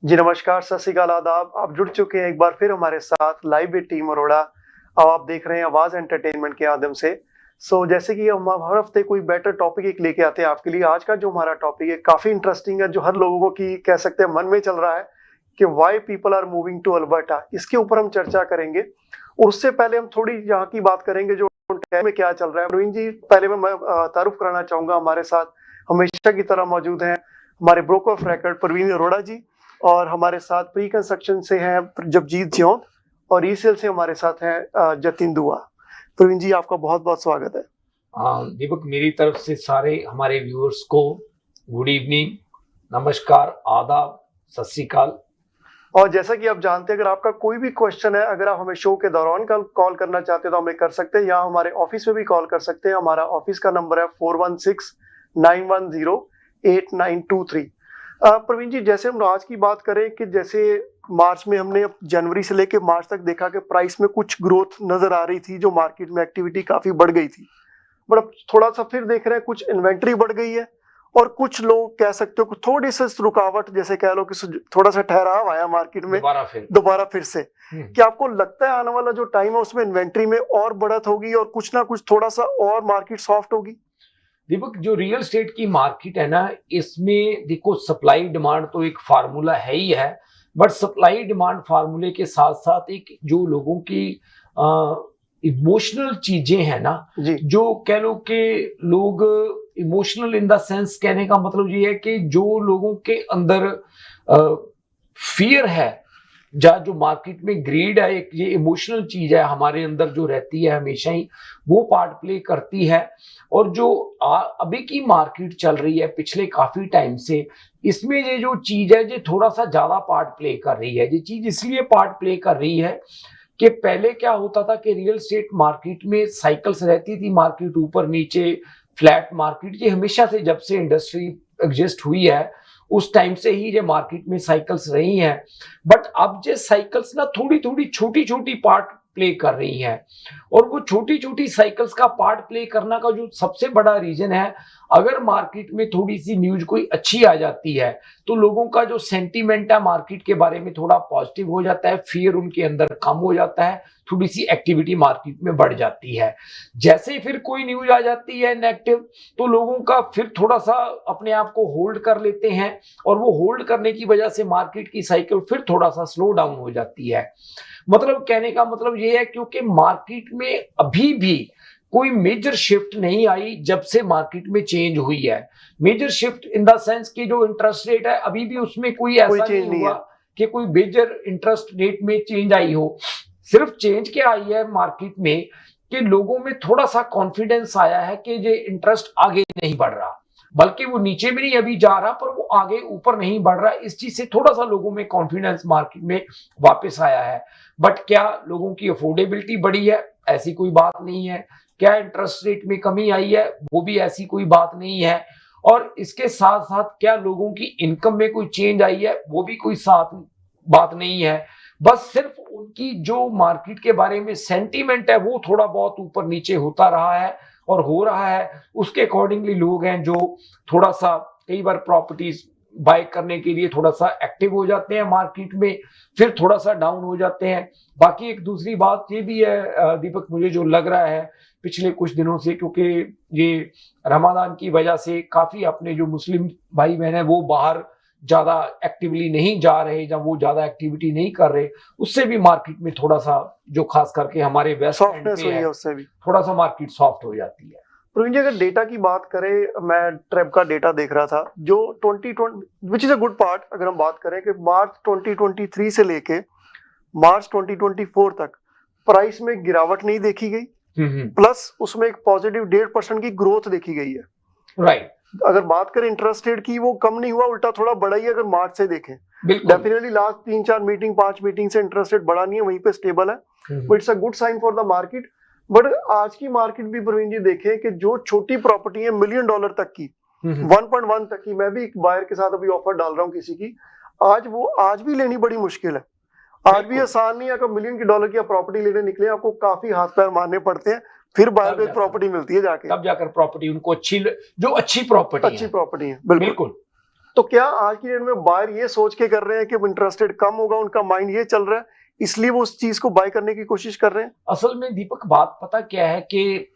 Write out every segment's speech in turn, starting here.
जी नमस्कार, सत श्री अकाल, आदाब। आप जुड़ चुके हैं एक बार फिर हमारे साथ लाइव विद टीम अरोड़ा। अब आप देख रहे हैं आवाज़ एंटरटेनमेंट के माध्यम से। जैसे कि हम हर हफ्ते कोई बेटर टॉपिक एक लेके आते हैं आपके लिए। आज का जो हमारा टॉपिक है काफ़ी इंटरेस्टिंग है, जो हर लोगों की कह सकते हैं मन में चल रहा है कि why people are moving to Alberta. इसके ऊपर हम चर्चा करेंगे और उससे पहले हम थोड़ी यहाँ की बात करेंगे जो टैग में क्या चल रहा है। प्रवीण जी, पहले मैं तारुफ कराना चाहूँगा, हमारे साथ हमेशा की तरह मौजूद हैं हमारे broker of record Praveen Arora ji, और हमारे साथ प्री कंस्ट्रक्शन से हैं जगजीत ज्यों, और रीसेल से हमारे साथ हैं जतिन दुआ। प्रवीण जी, आपका बहुत बहुत स्वागत है। दीपक, मेरी तरफ से सारे हमारे व्यूअर्स को गुड इवनिंग, नमस्कार, आदाब, सत श्री अकाल। और जैसा कि आप जानते हैं, अगर आपका कोई भी क्वेश्चन है, अगर आप हमें शो के दौरान कॉल करना चाहते हैं तो हमें कर सकते हैं, या हमारे ऑफिस में भी कॉल कर सकते हैं। हमारा ऑफिस का नंबर है 4169108923। प्रवीण जी, जैसे हम आज की बात करें कि जैसे मार्च में हमने जनवरी से लेकर मार्च तक देखा कि प्राइस में कुछ ग्रोथ नजर आ रही थी, जो मार्केट में एक्टिविटी काफी बढ़ गई थी। बट अब थोड़ा सा फिर देख रहे हैं कुछ इन्वेंट्री बढ़ गई है, और कुछ लोग कह सकते हो कि थोड़ी सी रुकावट, जैसे कह लो कि थोड़ा सा ठहराव आया मार्केट में दोबारा फिर से। क्या आपको लगता है आने वाला जो टाइम है उसमें इन्वेंट्री में और बढ़त होगी और कुछ ना कुछ थोड़ा सा और मार्केट सॉफ्ट होगी? दीपक, जो रियल एस्टेट की मार्केट है ना, इसमें देखो सप्लाई डिमांड तो एक फार्मूला है ही है, बट सप्लाई डिमांड फार्मूले के साथ साथ एक जो लोगों की इमोशनल चीजें हैं ना, जो कह लो कि लोग इमोशनल इन द सेंस, कहने का मतलब ये है कि जो लोगों के अंदर फियर है, जो मार्केट में ग्रीड है, एक ये इमोशनल चीज है हमारे अंदर जो रहती है हमेशा ही, वो पार्ट प्ले करती है। और जो अभी की मार्केट चल रही है पिछले काफी टाइम से, इसमें ये जो चीज है ये थोड़ा सा ज्यादा पार्ट प्ले कर रही है। ये चीज इसलिए पार्ट प्ले कर रही है कि पहले क्या होता था कि रियल एस्टेट मार्केट में साइकिल्स रहती थी, मार्केट ऊपर नीचे, फ्लैट मार्केट। ये हमेशा से, जब से इंडस्ट्री एग्जिस्ट हुई है उस टाइम से ही ये मार्केट में साइकिल्स रही हैं। बट अब ये साइकिल्स ना थोड़ी थोड़ी छोटी छोटी पार्ट प्ले कर रही हैं, और वो छोटी छोटी साइकिल्स का पार्ट प्ले करना का जो सबसे बड़ा रीजन है, अगर मार्केट में थोड़ी सी न्यूज कोई अच्छी आ जाती है तो लोगों का जो सेंटीमेंट है मार्केट के बारे में थोड़ा पॉजिटिव हो जाता है, फियर उनके अंदर कम हो जाता है, थोड़ी सी एक्टिविटी मार्केट में बढ़ जाती है। जैसे ही फिर कोई न्यूज आ जाती है नेगेटिव, तो लोगों का फिर थोड़ा सा अपने आप को होल्ड कर लेते हैं, और वो होल्ड करने की वजह से मार्केट की साइकिल फिर थोड़ा सा स्लो डाउन हो जाती है। मतलब कहने का मतलब ये है, क्योंकि मार्केट में अभी भी कोई मेजर शिफ्ट नहीं आई जब से मार्केट में चेंज हुई है। Major shift in the sense कि जो इंटरेस्ट रेट है अभी भी उसमें कोई ऐसा नहीं हुआ कि कोई मेजर इंटरेस्ट रेट में चेंज आई हो। सिर्फ चेंज क्या आई है मार्केट में कि लोगों में थोड़ा सा कॉन्फिडेंस आया है कि ये इंटरेस्ट आगे नहीं बढ़ रहा, बल्कि वो नीचे भी नहीं अभी जा रहा, पर वो आगे ऊपर नहीं बढ़ रहा। इस चीज से थोड़ा सा लोगों में कॉन्फिडेंस मार्केट में वापस आया है। बट क्या लोगों की अफोर्डेबिलिटी बढ़ी है? ऐसी कोई बात नहीं है। क्या इंटरेस्ट रेट में कमी आई है? वो भी ऐसी कोई बात नहीं है। और इसके साथ साथ क्या लोगों की इनकम में कोई चेंज आई है? वो भी कोई साथ बात नहीं है। बस सिर्फ उनकी जो मार्केट के बारे में सेंटीमेंट है वो थोड़ा बहुत ऊपर नीचे होता रहा है और हो रहा है। उसके अकॉर्डिंगली लोग हैं जो थोड़ा सा कई बार प्रॉपर्टीज बाय करने के लिए थोड़ा सा एक्टिव हो जाते हैं मार्केट में, फिर थोड़ा सा डाउन हो जाते हैं। बाकी एक दूसरी बात ये भी है दीपक, मुझे जो लग रहा है पिछले कुछ दिनों से, क्योंकि ये रमादान की वजह से काफी अपने जो मुस्लिम भाई बहन है वो बाहर ज्यादा एक्टिवली नहीं जा रहे, जब वो ज्यादा एक्टिविटी नहीं कर रहे, उससे भी मार्केट में थोड़ा सा, जो खास करके हमारे वेस्ट एंड पे है, उससे भी थोड़ा सा मार्केट सॉफ्ट हो जाती है। प्रवीण जी, अगर डेटा की बात करें, मैं ट्रेब का डेटा देख रहा था जो 2020, which is a good part. अगर हम बात करें कि मार्च 2023 से लेके मार्च 2024 तक प्राइस में गिरावट नहीं देखी गई, प्लस उसमें एक पॉजिटिव 1.5% की ग्रोथ देखी गई है। राइट। अगर बात करें इंटरेस्ट रेट की, वो कम नहीं हुआ, उल्टा थोड़ा बढ़ा ही है। अगर मार्च से देखें, डेफिनेटली लास्ट 3-4 मीटिंग 5 मीटिंग से इंटरेस्ट रेट बढ़ा नहीं है, वहीं पे स्टेबल है, but it's a good sign for the market. But आज की मार्केट भी प्रवीण जी देखें कि जो छोटी प्रॉपर्टी है $1 मिलियन तक की, 1.1 तक की, मैं भी एक बायर के साथ अभी ऑफर डाल रहा हूँ किसी की, आज भी लेनी बड़ी मुश्किल है। आज भी आसान नहीं है। अगर $1 मिलियन की प्रॉपर्टी लेने निकले, आपको काफी हाथ पैर मारने पड़ते हैं, फिर बायर को एक प्रॉपर्टी मिलती है जाके, तब जाकर प्रॉपर्टी उनको अच्छी, जो अच्छी प्रॉपर्टी है बिल्कुल। तो क्या आज की डेट में बायर ये सोच के कर रहे हैं कि इंटरेस्ट रेट कम होगा, उनका माइंड ये चल रहा है, इसलिए वो उस चीज को बाय करने की कोशिश कर रहे हैं? असल में दीपक बात पता क्या है कि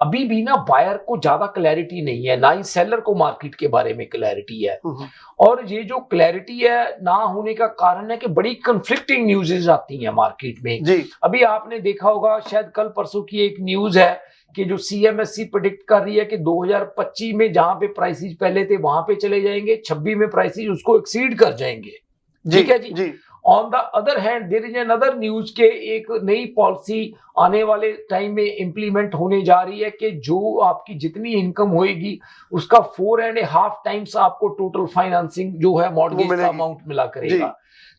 अभी भी ना बायर को ज्यादा क्लैरिटी नहीं है, ना ही सेलर को मार्केट के बारे में क्लैरिटी है। और ये जो क्लैरिटी है ना होने का कारण है कि बड़ी कंफ्लिक्टिंग न्यूज़ेस आती हैं मार्केट में जी। अभी आपने देखा होगा, शायद कल परसों की एक न्यूज है कि जो सीएमएससी प्रेडिक्ट कर रही है कि 2025 में जहां पे प्राइसेस पहले थे वहां पे चले जाएंगे, 26 में प्राइसेस उसको एक्सीड कर जाएंगे। ठीक है जी। On the other hand there is another news के एक नई पॉलिसी आने वाले टाइम में इंप्लीमेंट होने जा रही है कि जो आपकी जितनी इनकम होएगी उसका 4.5 टाइम्स आपको टोटल फाइनेंसिंग जो है मॉर्गेज का अमाउंट मिला करेगा।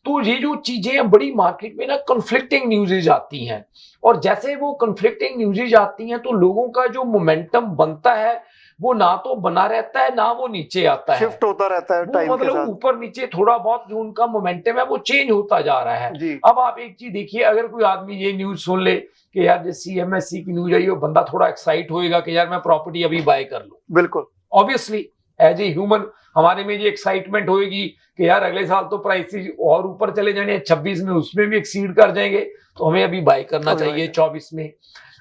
तो ये जो चीजें हैं बड़ी मार्केट में ना कंफ्लिक्टिंग न्यूज़ेज आती हैं, और जैसे वो कंफ्लिक्टिंग न्यूज़ेज आती हैं तो लोगों का जो मोमेंटम बनता है वो ना तो बना रहता है ना वो नीचे आता है, शिफ्ट होता रहता है टाइम के साथ। मतलब ऊपर नीचे थोड़ा बहुत जो उनका मोमेंटम है वो चेंज होता जा रहा है। अब आप एक चीज देखिए, अगर कोई आदमी ये न्यूज सुन ले कि यार जैसे सीएमएससी की न्यूज आई, बंदा थोड़ा एक्साइट होएगा कि यार मैं प्रॉपर्टी अभी बाय कर लूं। बिल्कुल, ऑब्वियसली एज ए ह्यूमन हमारे में ये एक्साइटमेंट होगी कि यार अगले साल तो प्राइसेस और ऊपर चले जाने, 26 में उसमें भी एक्सीड कर जाएंगे, तो हमें अभी बाय करना चाहिए 24 में।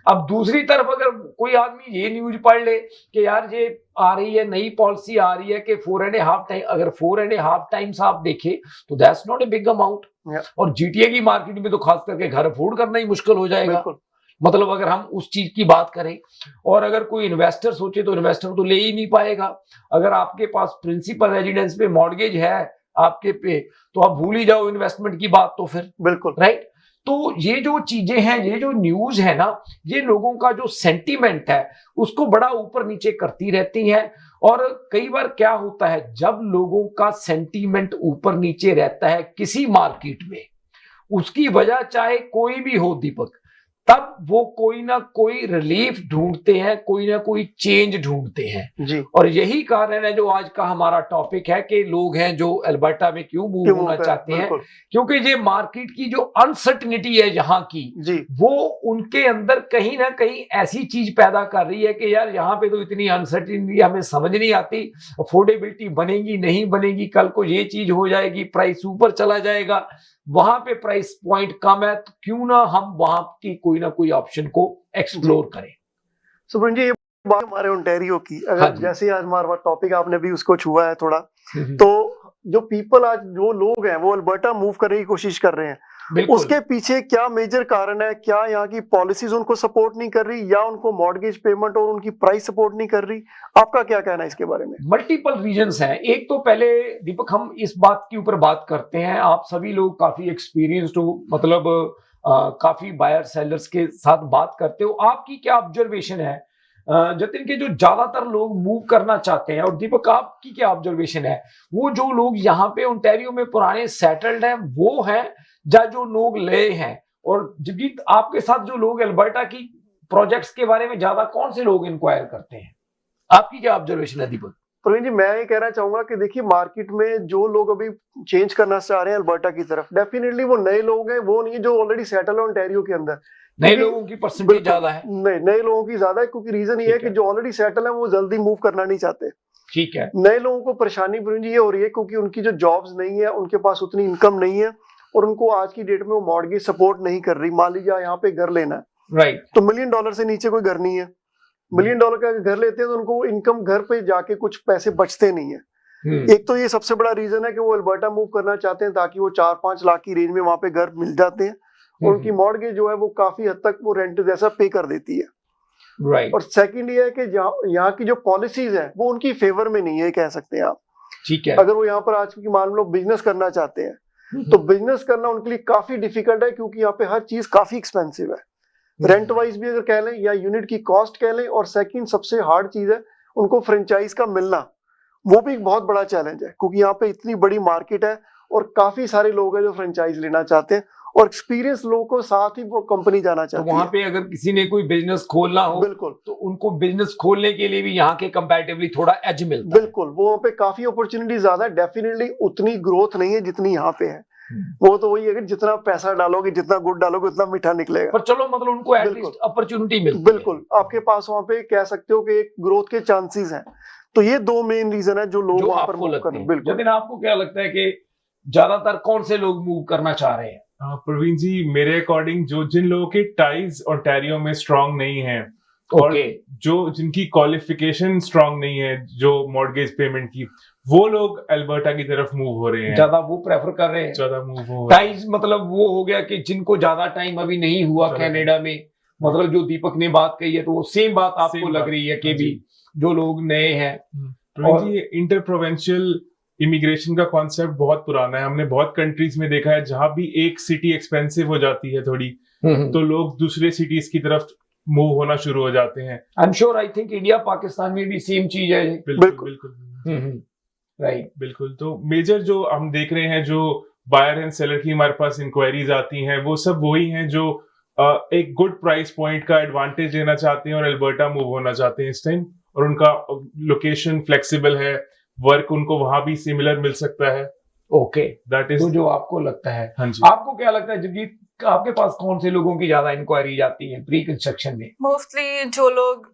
अब दूसरी तरफ अगर कोई आदमी ये न्यूज पढ़ ले कि यार ये आ रही है नई पॉलिसी आ रही है कि 4.5 टाइम, अगर 4.5 टाइम्स आप देखें तो that's not a big amount, और जीटीए की मार्केट में तो खास करके घर अफोर्ड करना ही मुश्किल हो जाएगा। मतलब अगर हम उस चीज की बात करें, और अगर कोई इन्वेस्टर सोचे तो इन्वेस्टर तो ले ही नहीं पाएगा। अगर आपके पास प्रिंसिपल रेजिडेंस पे मॉर्गेज है आपके पे, तो आप भूल ही जाओ इन्वेस्टमेंट की बात तो फिर। बिल्कुल राइट। तो ये जो चीजें हैं, ये जो न्यूज है ना, ये लोगों का जो सेंटीमेंट है उसको बड़ा ऊपर नीचे करती रहती हैं। और कई बार क्या होता है, जब लोगों का सेंटीमेंट ऊपर नीचे रहता है किसी मार्केट में, उसकी वजह चाहे कोई भी हो दीपक, तब वो कोई ना कोई रिलीफ ढूंढते हैं, कोई ना कोई चेंज ढूंढते हैं जी। और यही कारण है जो आज का हमारा टॉपिक है कि लोग हैं जो अल्बर्टा में क्यों मूव होना चाहते हैं, क्योंकि ये मार्केट की जो अनसर्टनिटी है यहाँ की जी, वो उनके अंदर कहीं ना कहीं ऐसी चीज पैदा कर रही है कि यार यहाँ पे तो इतनी अनसर्टनिटी हमें समझ नहीं आती, अफोर्डेबिलिटी बनेगी नहीं बनेगी, कल को ये चीज हो जाएगी, प्राइस ऊपर चला जाएगा, वहां पे प्राइस पॉइंट कम है, तो क्यों ना हम वहां की कोई ना कोई ऑप्शन को एक्सप्लोर करें। सुब्रन जी, ये बात हमारे ओंटारियो की, अगर जैसे आज हमारा टॉपिक आपने भी उसको छुआ है थोड़ा, तो जो पीपल आज जो लोग हैं वो अल्बर्टा मूव करने की कोशिश कर रहे हैं, उसके पीछे क्या मेजर कारण है? क्या यहाँ की पॉलिसीज उनको सपोर्ट नहीं कर रही, या उनको मॉर्गेज पेमेंट और उनकी प्राइस सपोर्ट नहीं कर रही? आपका क्या कहना है इसके बारे में? मल्टीपल रीजंस हैं। एक तो पहले दीपक हम इस बात के ऊपर बात करते हैं, आप सभी लोग काफी एक्सपीरियंस्ड हो, मतलब काफी बायर सेलर्स के साथ बात करते हो, आपकी क्या ऑब्जर्वेशन है जतिन के जो ज्यादातर लोग मूव करना चाहते हैं, और दीपक आपकी क्या ऑब्जर्वेशन है, वो जो लोग यहाँ पे ओंटारियो में पुराने सेटल्ड हैं वो हैं, या जो लोग ले हैं? और जगजीत आपके साथ जो लोग अल्बर्टा की प्रोजेक्ट्स के बारे में ज्यादा कौन से लोग इंक्वायर करते हैं, आपकी क्या ऑब्जर्वेशन है दीपक? प्रवीण जी, मैं ये कहना चाहूंगा कि देखिए, मार्केट में जो लोग अभी चेंज करना चाह रहे हैं अल्बर्टा की तरफ, डेफिनेटली वो नए लोग हैं, वो नहीं जो ऑलरेडी सेटल है ओंटारियो के अंदर। नए लोगों की परसेंटेज ज्यादा है, नए लोगों की ज्यादा है, क्योंकि रीजन ये है कि जो ऑलरेडी सेटल है वो जल्दी मूव करना नहीं चाहते। ठीक है। नए लोगों को परेशानी प्रवीण जी ये हो रही है क्योंकि उनकी जो जॉब्स नहीं है, उनके पास उतनी इनकम नहीं है, और उनको आज की डेट में वो मॉर्गेज सपोर्ट नहीं कर रही। मान लीजिए यहाँ पे घर लेना है, राइट, तो $1 मिलियन से नीचे कोई घर नहीं है। $1 मिलियन का घर लेते हैं तो उनको इनकम घर पे जाके कुछ पैसे बचते नहीं है। एक तो ये सबसे बड़ा रीजन है कि वो अल्बर्टा मूव करना चाहते हैं ताकि वो 4-5 लाख की रेंज में वहां पे घर मिल जाते हैं, और उनकी मॉर्गेज जो है वो काफी हद तक वो रेंट जैसा पे कर देती है। राइट। और सेकंड ये है कि यहाँ की जो पॉलिसीज है वो उनकी फेवर में नहीं है, कह सकते हैं आप। ठीक है। अगर वो यहाँ पर आज की मान लो बिजनेस करना चाहते हैं तो बिजनेस करना उनके लिए काफी डिफिकल्ट है, क्योंकि यहाँ पे हर चीज काफी एक्सपेंसिव है, रेंट वाइज भी अगर कह लें या यूनिट की कॉस्ट कह लें। और सेकंड सबसे हार्ड चीज है उनको फ्रेंचाइज का मिलना, वो भी एक बहुत बड़ा चैलेंज है, क्योंकि यहाँ पे इतनी बड़ी मार्केट है और काफी सारे लोग हैं जो फ्रेंचाइज लेना चाहते हैं, और एक्सपीरियंस लोगों को साथ ही वो कंपनी जाना चाहती है। वहां पे अगर किसी ने कोई बिजनेस खोलना हो, बिल्कुल, तो उनको बिजनेस खोलने के लिए भी यहाँ के कंपैरेटिवली थोड़ा एज मिलता है। बिल्कुल, वो पे काफी अपॉर्चुनिटी ज्यादा है, डेफिनेटली उतनी ग्रोथ नहीं है जितनी यहाँ पे है। वो तो वही है कि जितना पैसा डालोगे, जितना गुड़ डालोगे, उतना मीठा निकलेगा। पर चलो, मतलब उनको एटलीस्ट अपॉर्चुनिटी मिलती है। बिल्कुल, आपके पास वहां पे कह सकते हो कि एक ग्रोथ के चांसेस हैं। तो ये दो मेन रीजन है जो लोग जो वहां पर आपको मूव लगते कर हैं। बिल्कुल। जतिन, आपको क्या लगता है कि ज्यादातर कौन से लोग मूव करना चाह रहे हैं? प्रवीण जी, मेरे अकॉर्डिंग जिन लोगों के टाइज ओंटारियो में स्ट्रांग नहीं है और ओके, जो जिनकी क्वालिफिकेशन स्ट्रांग नहीं है जो मॉर्गेज पेमेंट की, वो लोग अल्बर्टा की तरफ मूव हो रहे हैं, ज्यादा वो प्रेफर कर रहे हैं। ज्यादा मूव हो रहे हैं। टाइज मतलब वो हो गया कि जिनको ज्यादा टाइम अभी नहीं हुआ ज्यादा कनाडा में, मतलब जो दीपक ने बात कही है तो वो सेम बात आपको Same लग बात, रही है कि हाँ भी जी। जो लोग नए हैं। प्रवीण और- जी, इंटर प्रोविंशियल इमिग्रेशन का कॉन्सेप्ट बहुत पुराना है। हमने बहुत कंट्रीज में देखा है जहां भी एक सिटी एक्सपेंसिव हो जाती है थोड़ी, तो लोग दूसरे सिटीज की तरफ मूव होना शुरू हो जाते हैं। I am sure, I think India Pakistan में भी सेम चीज है। बिल्कुल बिल्कुल राइट, बिल्कुल। तो मेजर जो हम देख रहे हैं, जो बायर एंड सेलर की हमारे पास इंक्वायरीज आती हैं, वो सब वही हैं जो एक गुड प्राइस पॉइंट का एडवांटेज लेना चाहते हैं और अल्बर्टा मूव होना चाहते हैं इस टाइम, और उनका लोकेशन फ्लेक्सिबल है, वर्क उनको वहां भी सिमिलर मिल सकता है। ओके, दैट इज तो जो आपको लगता है। हाँ जी। आपको क्या लगता है जगजीत, आपके पास कौन से लोगों की ज्यादा इंक्वायरी आती है प्री कंस्ट्रक्शन में? मोस्टली जो लोग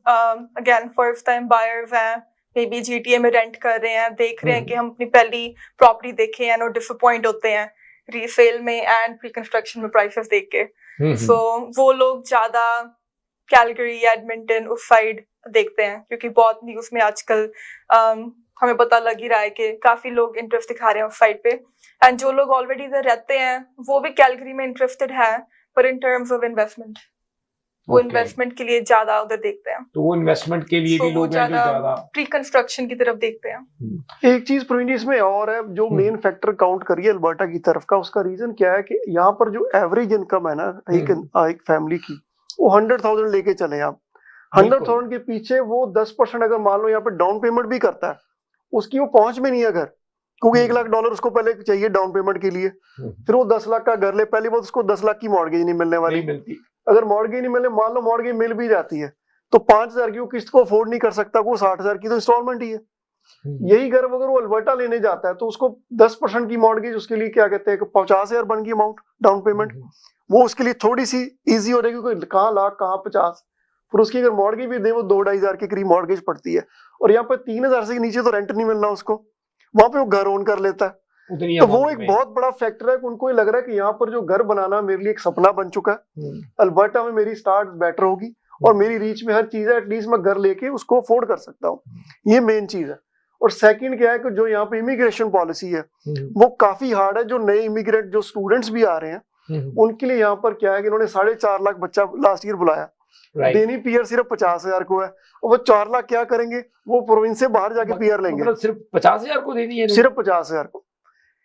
अगेन फर्स्ट टाइम बायर्स हैं, मे बी जीटीए में रेंट कर रहे हैं, देख रहे हैं कि हम अपनी पहली प्रॉपर्टी देखे हैं और डिसअपॉइंट होते हैं रीसेल में एंड प्री कंस्ट्रक्शन में प्राइसेस देख के। सो वो लोग ज्यादा कैलगरी, एडमिंटन उस साइड देखते हैं, क्योंकि बहुत न्यूज में आजकल हमें पता लग ही रहा है कि काफी लोग इंटरेस्ट दिखा रहे हैं उस साइड पे। एंड जो लोग ऑलरेडी इधर रहते हैं वो भी कैलगरी में इंटरेस्टेड है, पर इन टर्म्स ऑफ इन्वेस्टमेंट वो Okay. इन्वेस्टमेंट के लिए ज्यादा उधर देखते हैं। तो वो इन्वेस्टमेंट के लिए So भी वो लोग हैं जो ज्यादा प्री कंस्ट्रक्शन की तरफ देखते हैं। एक चीज प्रवीण जी इसमें और है, जो मेन फैक्टर काउंट करिए अल्बर्टा की तरफ का, उसका रीजन क्या है कि यहाँ पर जो एवरेज इनकम है ना एक फैमिली की, वो 100,000 लेके चले आप। 100,000 के पीछे वो 10% अगर मान लो यहाँ पे डाउन पेमेंट भी करता है, उसकी वो पहुंच में नहीं है घर, क्योंकि $1,00,000 उसको पहले चाहिए डाउन पेमेंट के लिए। फिर वो 10 लाख का घर ले, पहली बात उसको 10 लाख की मॉर्गेज नहीं मिलने वाली। नहीं मिलती। अगर मॉर्गेज नहीं मिले, मान लो मॉर्गेज मिल भी जाती है, तो 5,000 की वो किस्त को अफोर्ड नहीं कर सकता, वो 60,000 की तो इंस्टॉलमेंट ही है। यही घर अगर वो अल्बर्टा लेने जाता है तो उसको 10% की मॉर्गेज, उसके लिए क्या कहते हैं 50,000 बन गई अमाउंट डाउन पेमेंट, वो उसके लिए थोड़ी सी इजी हो जाएगी, क्योंकि कहाँ लाख कहाँ 50। फिर उसकी अगर मॉर्गेज भी दे, वो 2-2.5 के करीब मॉर्गेज पड़ती है, और यहाँ पे 3,000 से नीचे तो रेंट नहीं मिलना उसको, वहां पे वो घर ओन कर लेता है। तो वो एक बहुत बड़ा फैक्टर है कि उनको ये लग रहा है कि यहाँ पर जो घर बनाना मेरे लिए एक सपना बन चुका है, अल्बर्टा में मेरी स्टार्ट बेटर होगी और मेरी रीच में हर चीज है, एटलीस्ट मैं घर लेके उसको अफोर्ड कर सकता हूँ। ये मेन चीज है। और सेकंड क्या है कि जो यहाँ पे इमिग्रेशन पॉलिसी है वो काफी हार्ड है। जो नए इमिग्रेंट जो स्टूडेंट्स भी आ रहे हैं उनके लिए यहाँ पर क्या है कि इन्होंने 4.5 लाख बच्चा लास्ट ईयर बुलाया, देनी पीआर सिर्फ 50,000 को है, और वो 4 लाख क्या करेंगे, वो प्रोविंस से बाहर जाके पीआर लेंगे। मतलब सिर्फ 50,000 को देनी है? सिर्फ 50,000 को,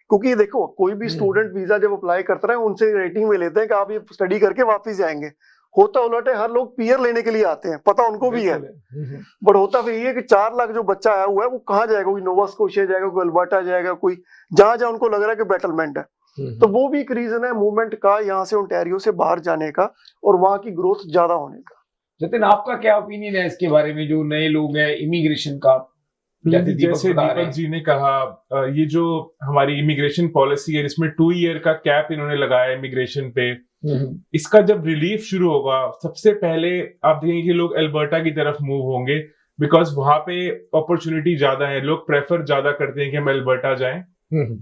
क्योंकि देखो कोई भी स्टूडेंट वीजा जब अप्लाई करता है उनसे रेटिंग में लेते हैं कि आप ये स्टडी करके वापस जाएंगे। होता उलट है, हर लोग पीआर लेने के लिए आते हैं, पता उनको भी है, बट होता फिर ये कि 4 लाख जो बच्चा आया हुआ है वो कहाँ जाएगा, कोई नोवा स्कोशिया जाएगा, कोई अल्बर्टा जाएगा, कोई जहां जहां उनको लग रहा है कि बेटलमेंट है। तो वो भी एक रीजन है मूवमेंट का, यहाँ से ओंटारियो से बाहर जाने का और वहां की ग्रोथ ज्यादा होने का। जतिन, आपका क्या ओपिनियन है इसके बारे में, जो नए लोग हैं इमिग्रेशन का? जैसे दीपक जी ने कहा, ये जो हमारी इमिग्रेशन पॉलिसी है जिसमें 2 ईयर का कैप इन्होंने लगाया इमिग्रेशन पे, इसका जब रिलीफ शुरू होगा सबसे पहले आप देखेंगे कि लोग अल्बर्टा की तरफ मूव होंगे, बिकॉज वहां पे अपॉर्चुनिटी ज्यादा है, लोग प्रेफर ज्यादा करते हैं कि हम अल्बर्टा जाएं।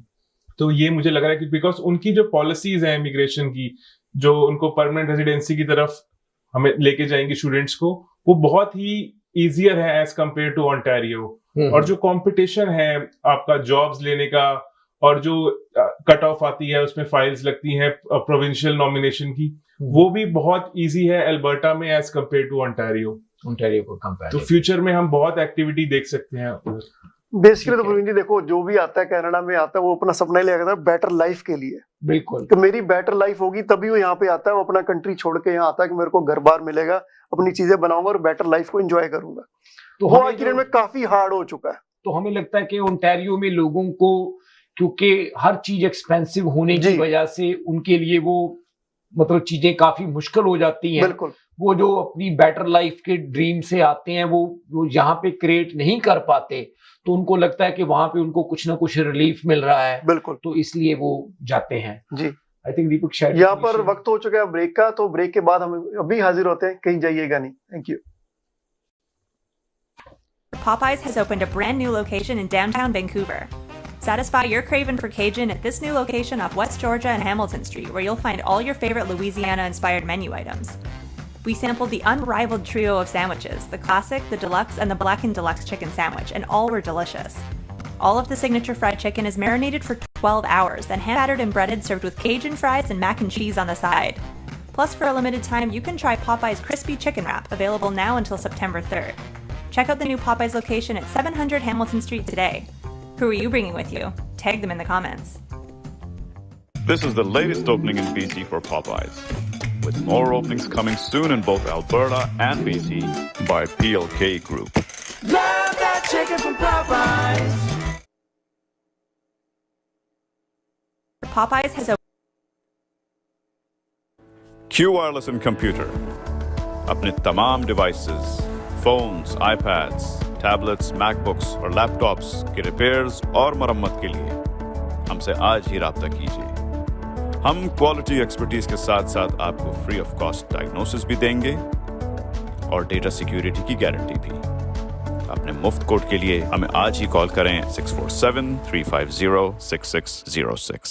तो ये मुझे लग रहा है कि बिकॉज उनकी जो पॉलिसीज है इमिग्रेशन की, जो उनको परमानेंट रेजिडेंसी की तरफ हमें लेके जाएंगे स्टूडेंट्स को, वो बहुत ही इजियर है एज कंपेयर टू ओंटारियो। और जो कंपटीशन है आपका जॉब्स लेने का, और जो कट ऑफ आती है उसमें फाइल्स लगती हैं प्रोविंशियल नॉमिनेशन की, वो भी बहुत इजी है अल्बर्टा में एज कंपेयर टू ओंटारियो को कंपेयर। तो फ्यूचर में हम बहुत एक्टिविटी देख सकते हैं। बेसिकली तो प्रवीण जी देखो, जो भी आता है कनाडा में आता है वो अपना सपना ही लेकर आता है बेटर लाइफ के लिए। बिल्कुल, तो मेरी बेटर लाइफ होगी तभी वो यहाँ पे आता है, वो अपना कंट्री छोड़ के यहाँ आता है कि मेरे को घर बार मिलेगा, अपनी चीजें बनाऊंगा और बेटर लाइफ को एंजॉय करूंगा। तो वो आखिर में काफी हार्ड हो चुका है। तो हमें लगता है कि ओंटारियो में लोगों को, क्योंकि हर चीज एक्सपेंसिव होने की वजह से उनके लिए वो मतलब चीजें काफी मुश्किल हो जाती हैं। बिल्कुल, वो जो अपनी बेटर लाइफ के ड्रीम से आते हैं वो यहाँ पे क्रिएट नहीं कर पाते, तो उनको लगता है कि वहां पे उनको कुछ ना कुछ रिलीफ मिल रहा है। बिल्कुल, तो इसलिए वो जाते हैं जी। आई थिंक दीपक शायद यहाँ पर वक्त हो चुका है ब्रेक का, तो ब्रेक के बाद हम अभी हाजिर होते हैं, कहीं जाइएगा नहीं। Thank you. Popeyes has opened a brand new location in downtown Vancouver. Satisfy your craving for Cajun at this new location off West Georgia and Hamilton Street, where you'll find all your favorite Louisiana-inspired menu items. We sampled the unrivaled trio of sandwiches, the classic, the deluxe, and the blackened deluxe chicken sandwich, and all were delicious. All of the signature fried chicken is marinated for 12 hours, then hand-battered and breaded, served with Cajun fries and mac and cheese on the side. Plus, for a limited time, you can try Popeye's Crispy Chicken Wrap, available now until September 3rd. Check out the new Popeye's location at 700 Hamilton Street today. Who are you bringing with you? Tag them in the comments. This is the latest opening in BC for Popeyes, with more openings coming soon in both Alberta and BC by PLK Group. Love that chicken from Popeyes. Popeyes has Q Wireless and Computer. अपने तमाम devices, phones, iPads, tablets, MacBooks और laptops के repairs और मरम्मत के लिए हमसे आज ही राब्ता कीजिए। हम क्वालिटी एक्सपर्टीज के साथ साथ आपको फ्री ऑफ कॉस्ट डायग्नोसिस भी देंगे और डेटा सिक्योरिटी की गारंटी भी। अपने मुफ्त कोड के लिए हमें आज ही कॉल करें 647-350-6606।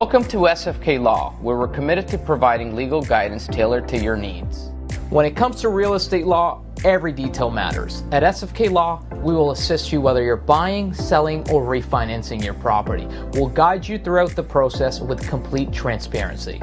Welcome to SFK Law, where we're committed to providing legal guidance tailored to your needs. When it comes to real estate law, every detail matters. At SFK Law, we will assist you whether you're buying, selling, or refinancing your property. We'll guide you throughout the process with complete transparency.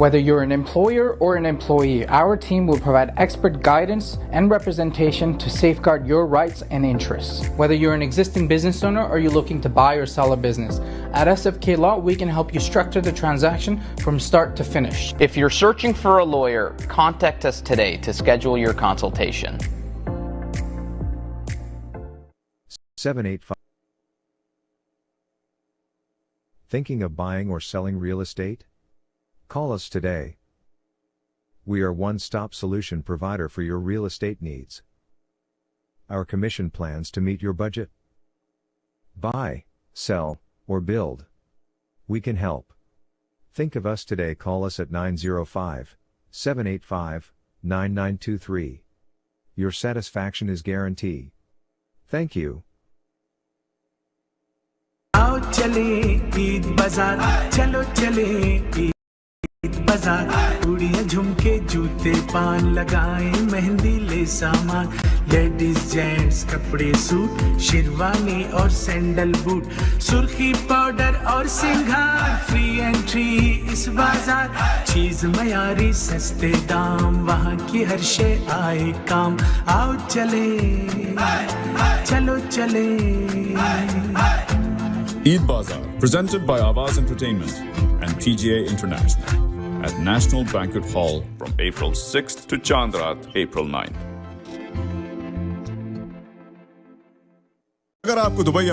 Whether you're an employer or an employee, our team will provide expert guidance and representation to safeguard your rights and interests. Whether you're an existing business owner or you're looking to buy or sell a business, at SFK Law, we can help you structure the transaction from start to finish. If you're searching for a lawyer, contact us today to schedule your consultation. 785. Thinking of buying or selling real estate? Call us today. We are one-stop solution provider for your real estate needs. Our commission plans to meet your budget. Buy, sell, or build. We can help. Think of us today. Call us at 905-785-9923. Your satisfaction is guaranteed. Thank you. आओ चले ईद बाजार, चलो चले ईद बाजार, चूड़ियां झुमके जूते पान लगाए मेहंदी ले सामान, लेडीज जेंट्स कपड़े सूट शेरवानी और सैंडल बूट, सुर्खी पाउडर और सिंगार, फ्री एंट्री इस बाजार, चीज मयारी सस्ते दाम, वहाँ की हर शे आए काम, आओ चले चलो चले। Eid Bazaar, presented by Awaz Entertainment and PGA International at National Banquet Hall from April 6th to Chandrat, April 9th. अगर आपको दुबई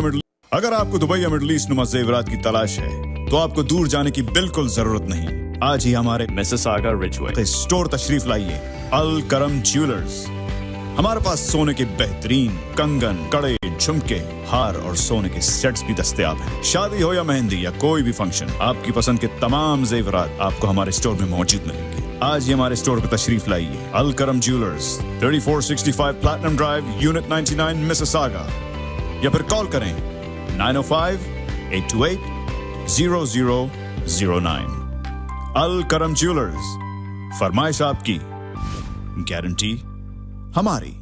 या मिडल ईस्ट नुमा ज़ेवरात की तलाश है, तो आपको दूर जाने की बिल्कुल जरूरत नहीं। आज ही हमारे Mississauga Ridgeway स्टोर तशरीफ लाइए। अल करम ज्वेलर्स। हमारे पास सोने के बेहतरीन कंगन, कड़े, झुमके, हार और सोने के सेट्स भी दस्तयाब हैं। शादी हो या मेहंदी या कोई भी फंक्शन, आपकी पसंद के तमाम जेवरात आपको हमारे स्टोर में मौजूद मिलेंगे। आज ही हमारे स्टोर पर तशरीफ लाइए। अल करम jewellers, 3465 platinum drive, unit 99, Mississauga, या फिर कॉल करें 905-828-0009। अल करम ज्वेलर्स, फरमाइश आपकी, गारंटी हमारी।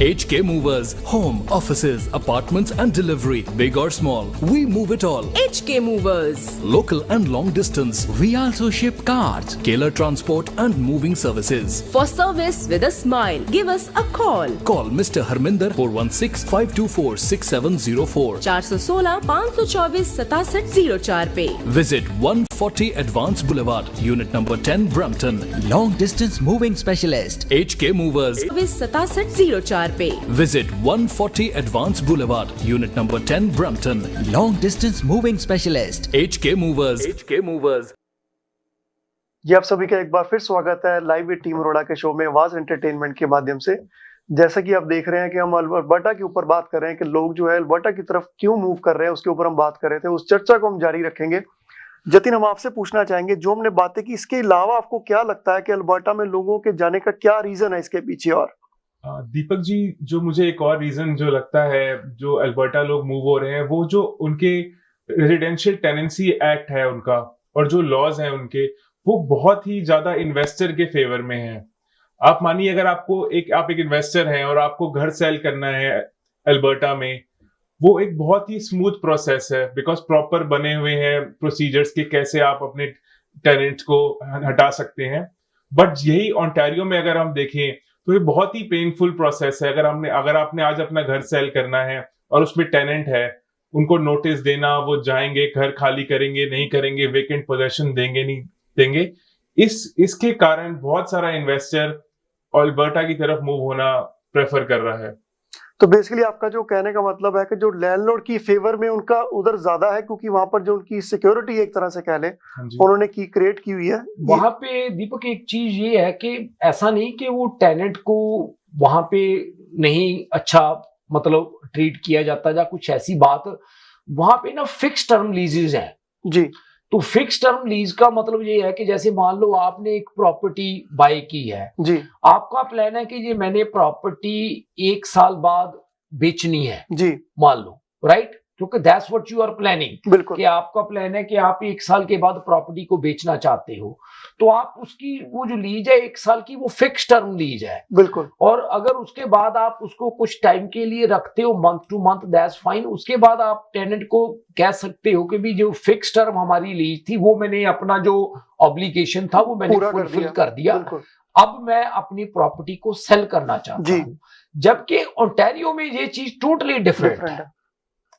HK Movers, home, offices, apartments and delivery, big or small, we move it all. HK Movers, local and long distance, we also ship cars, Kailar transport and moving services. For service with a smile, give us a call. Call Mr. Harminder 416-524-6704, 416-524-6704 पे. Visit 140 Advanced Boulevard, Unit number 10, Brampton. Long distance moving specialist, HK Movers. Service 6704 पे. Visit 140 Advanced Boulevard, Unit number 10, Brampton. Long distance moving specialist, HK Movers. HK Movers. जी आप सभी का एक बार फिर स्वागत है live with team Arora के शो में आवाज एंटरटेनमेंट के माध्यम से। जैसा कि आप देख रहे हैं कि हम अल्बर्टा के ऊपर बात कर रहे हैं कि लोग जो है अल्बर्टा की तरफ क्यों मूव कर रहे हैं, उसके ऊपर हम बात कर रहे थे। उस चर्चा को हम जारी रखेंगे। जतिन, हम आपसे पूछना चाहेंगे, जो हमने बातें की इसके अलावा आपको क्या लगता है कि अल्बर्टा में लोगों के जाने का क्या रीजन है इसके पीछे? और दीपक जी, जो मुझे एक और रीजन जो लगता है जो अल्बर्टा लोग मूव हो रहे हैं, वो जो उनके रेजिडेंशियल टेनेंसी एक्ट है उनका, और जो लॉज हैं उनके, वो बहुत ही ज्यादा इन्वेस्टर के फेवर में है। आप मानिए, अगर आप एक इन्वेस्टर हैं और आपको घर सेल करना है अल्बर्टा में, वो एक बहुत ही स्मूथ प्रोसेस है, बिकॉज प्रॉपर बने हुए हैं प्रोसीजर्स के कैसे आप अपने टेनेंट को हटा सकते हैं। बट यही ओंटारियो में अगर हम देखें तो ये बहुत ही पेनफुल प्रोसेस है। अगर आपने आज अपना घर सेल करना है और उसमें टेनेंट है, उनको नोटिस देना, वो जाएंगे, घर खाली करेंगे, नहीं करेंगे, वेकेंट पोजेशन देंगे, नहीं देंगे, इसके कारण बहुत सारा इन्वेस्टर अल्बर्टा की तरफ मूव होना प्रेफर कर रहा है। तो बेसिकली आपका जो कहने का मतलब है कि जो लैंडलॉर्ड की फेवर में उनका उधर ज्यादा है, क्योंकि वहां पर जो उनकी सिक्योरिटी एक तरह से कह ले उन्होंने क्रिएट की हुई है। वहां पे दीपक एक चीज ये है कि ऐसा नहीं कि वो टेनेंट को वहां पे नहीं अच्छा मतलब ट्रीट किया जाता या कुछ ऐसी बात, वहां पे ना फिक्स टर्म लीजेस है जी। तो फिक्स टर्म लीज का मतलब ये है कि जैसे मान लो आपने एक प्रॉपर्टी बाय की है जी, आपका प्लान है कि ये मैंने प्रॉपर्टी 1 साल बाद बेचनी है जी, मान लो, राइट? क्योंकि that's what you are planning, बिल्कुल, कि आपका प्लान है कि आप 1 साल के बाद प्रॉपर्टी को बेचना चाहते हो, तो आप उसकी वो जो लीज है 1 साल की, वो फिक्स टर्म लीज है, बिल्कुल। और अगर उसके बाद आप उसको कुछ टाइम के लिए रखते हो, month two month, that's fine. उसके बाद आप टेनेंट को कह सकते हो कि भी जो फिक्स टर्म हमारी लीज थी, वो मैंने अपना जो ऑब्लिगेशन था वो मैंने फुलफिल कर दिया, अब मैं अपनी प्रॉपर्टी को सेल करना चाहता हूं। जबकि ओंटारियो में ये चीज टोटली डिफरेंट है।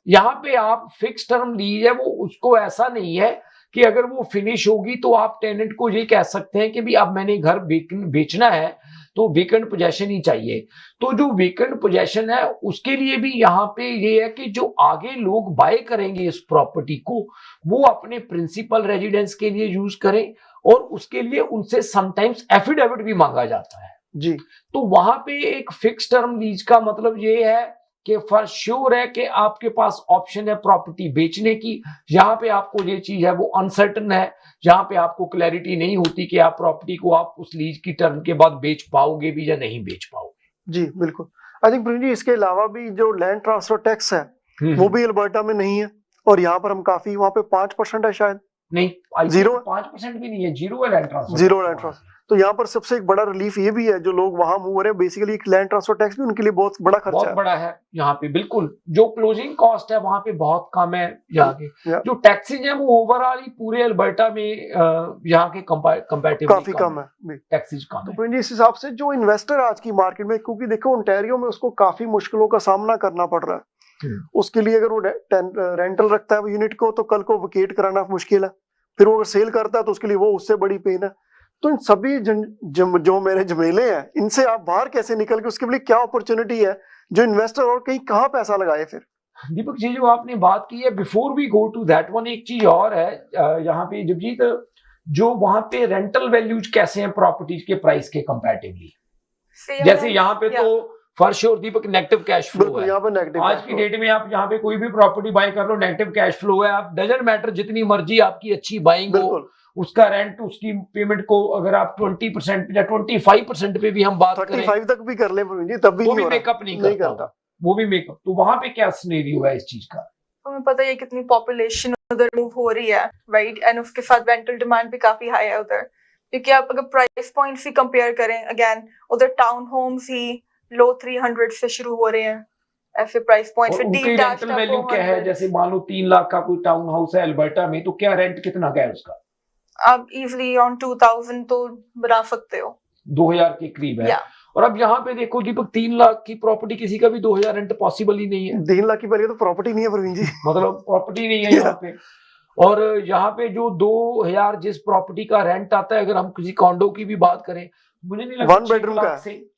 यहाँ पे आप फिक्स टर्म लीज है, वो उसको ऐसा नहीं है कि अगर वो फिनिश होगी तो आप टेनेंट को ये कह सकते हैं कि भी अब मैंने घर बेचना है तो वेकेंट पोजेशन ही चाहिए। तो जो वेकेंट पोजेशन है उसके लिए भी यहाँ पे ये है कि जो आगे लोग बाय करेंगे इस प्रॉपर्टी को, वो अपने प्रिंसिपल रेजिडेंस के लिए यूज करें, और उसके लिए उनसे समटाइम्स एफिडेविट भी मांगा जाता है जी। तो वहां पे एक फिक्स टर्म लीज का मतलब ये है कि फॉर श्योर है कि आपके पास ऑप्शन है प्रॉपर्टी बेचने की। यहाँ पे आपको ये चीज है वो अनसर्टन है, जहां पे आपको क्लैरिटी नहीं होती कि आप प्रॉपर्टी को आप उस लीज की टर्म के बाद बेच पाओगे भी या नहीं बेच पाओगे। जी बिल्कुल। आई थिंक जी, इसके अलावा भी जो लैंड ट्रांसफर टैक्स है वो भी अल्बर्टा में नहीं है, और यहाँ पर हम काफी, वहाँ पे 5% है शायद, नहीं 5% भी नहीं है, जीरो है land transfer. Zero land transfer. तो यहाँ पर सबसे एक बड़ा रिलीफ ये भी है, जो लोग वहां मूव हो रहे हैं, बेसिकली एक लैंड ट्रांसफर टैक्स भी उनके लिए बहुत बड़ा खर्चा बहुत है। बड़ा है यहाँ पे, बिल्कुल। जो क्लोजिंग कॉस्ट है वहां पे बहुत कम है यहाँ के, जो टैक्सेज है वो ओवरऑल ही पूरे अल्बर्टा में यहाँ के कंपैरेटिवली काफी कम है, टैक्सेज कम है। तो इस हिसाब से जो इन्वेस्टर आज की मार्केट में, क्योंकि देखो ओंटारियो में उसको काफी मुश्किलों का सामना करना पड़ रहा है, उसके लिए अगर वो रेंटल रखता है वो यूनिट को, तो कल को वेकेट कराना मुश्किल है, फिर वो अगर सेल करता है तो उसके लिए वो उससे बड़ी पेन है। तो इन सभी जो मेरे झमेले हैं, इनसे आप बाहर कैसे निकल के, उसके लिए क्या अपॉर्चुनिटी है जो इन्वेस्टर, और कहीं कहाँ पैसा लगाए फिर? दीपक जी, जो आपने बात की है, before we go to that one, एक चीज और है यहाँ पे जगजीत, जो वहां पे रेंटल वैल्यूज कैसे हैं प्रॉपर्टीज के प्राइस के कंपैरेटिवली। जैसे यहाँ पे तो for sure Deepak negative cash flow है, आज की डेट में आप यहाँ पे कोई भी प्रॉपर्टी बाय कर लो, नेगेटिव कैश फ्लो है। आप डजंट मैटर जितनी मर्जी आपकी अच्छी बाइंग हो, उसका रेंट, उसकी पेमेंट को अगर आप 20% या 25% पे भी हम बात करें, 35 तक भी कर ले तब भी वो भी मेकअप नहीं करता, वो भी मेकअप। तो वहां पे क्या सिनेरियो है इस चीज का? हमें पता है कितनी पॉपुलेशन उधर मूव हो रही है, राइट, एंड उसके साथ रेंटल डिमांड भी काफी हाई है उधर, क्योंकि आप अगर प्राइस पॉइंट्स ही कंपेयर करें, अगेन उधर टाउन होम्स ही लो 300 से शुरू हो रहे हैं, ऐसे प्राइस पॉइंट से डिटैच्ड वैल्यू क्या है? जैसे मान लो 3 लाख का कोई टाउन हाउस है अल्बर्टा में, तो क्या रेंट कितना का है उसका? आप इजीली ऑन 2000 तो बना सकते हो, 2000 के करीब है। और अब यहाँ पे देखो दीपक, 3 लाख की प्रॉपर्टी किसी का भी 2000 रेंट पॉसिबल ही नहीं है। 3 लाख की पहले तो प्रॉपर्टी नहीं है प्रवीण जी, मतलब प्रॉपर्टी नहीं है यहाँ पे। और यहाँ पे जो 2000 जिस प्रॉपर्टी का रेंट आता है, अगर हम किसी कॉन्डो की भी बात करें, मुझे नहीं लगता 1 बेडरूम का,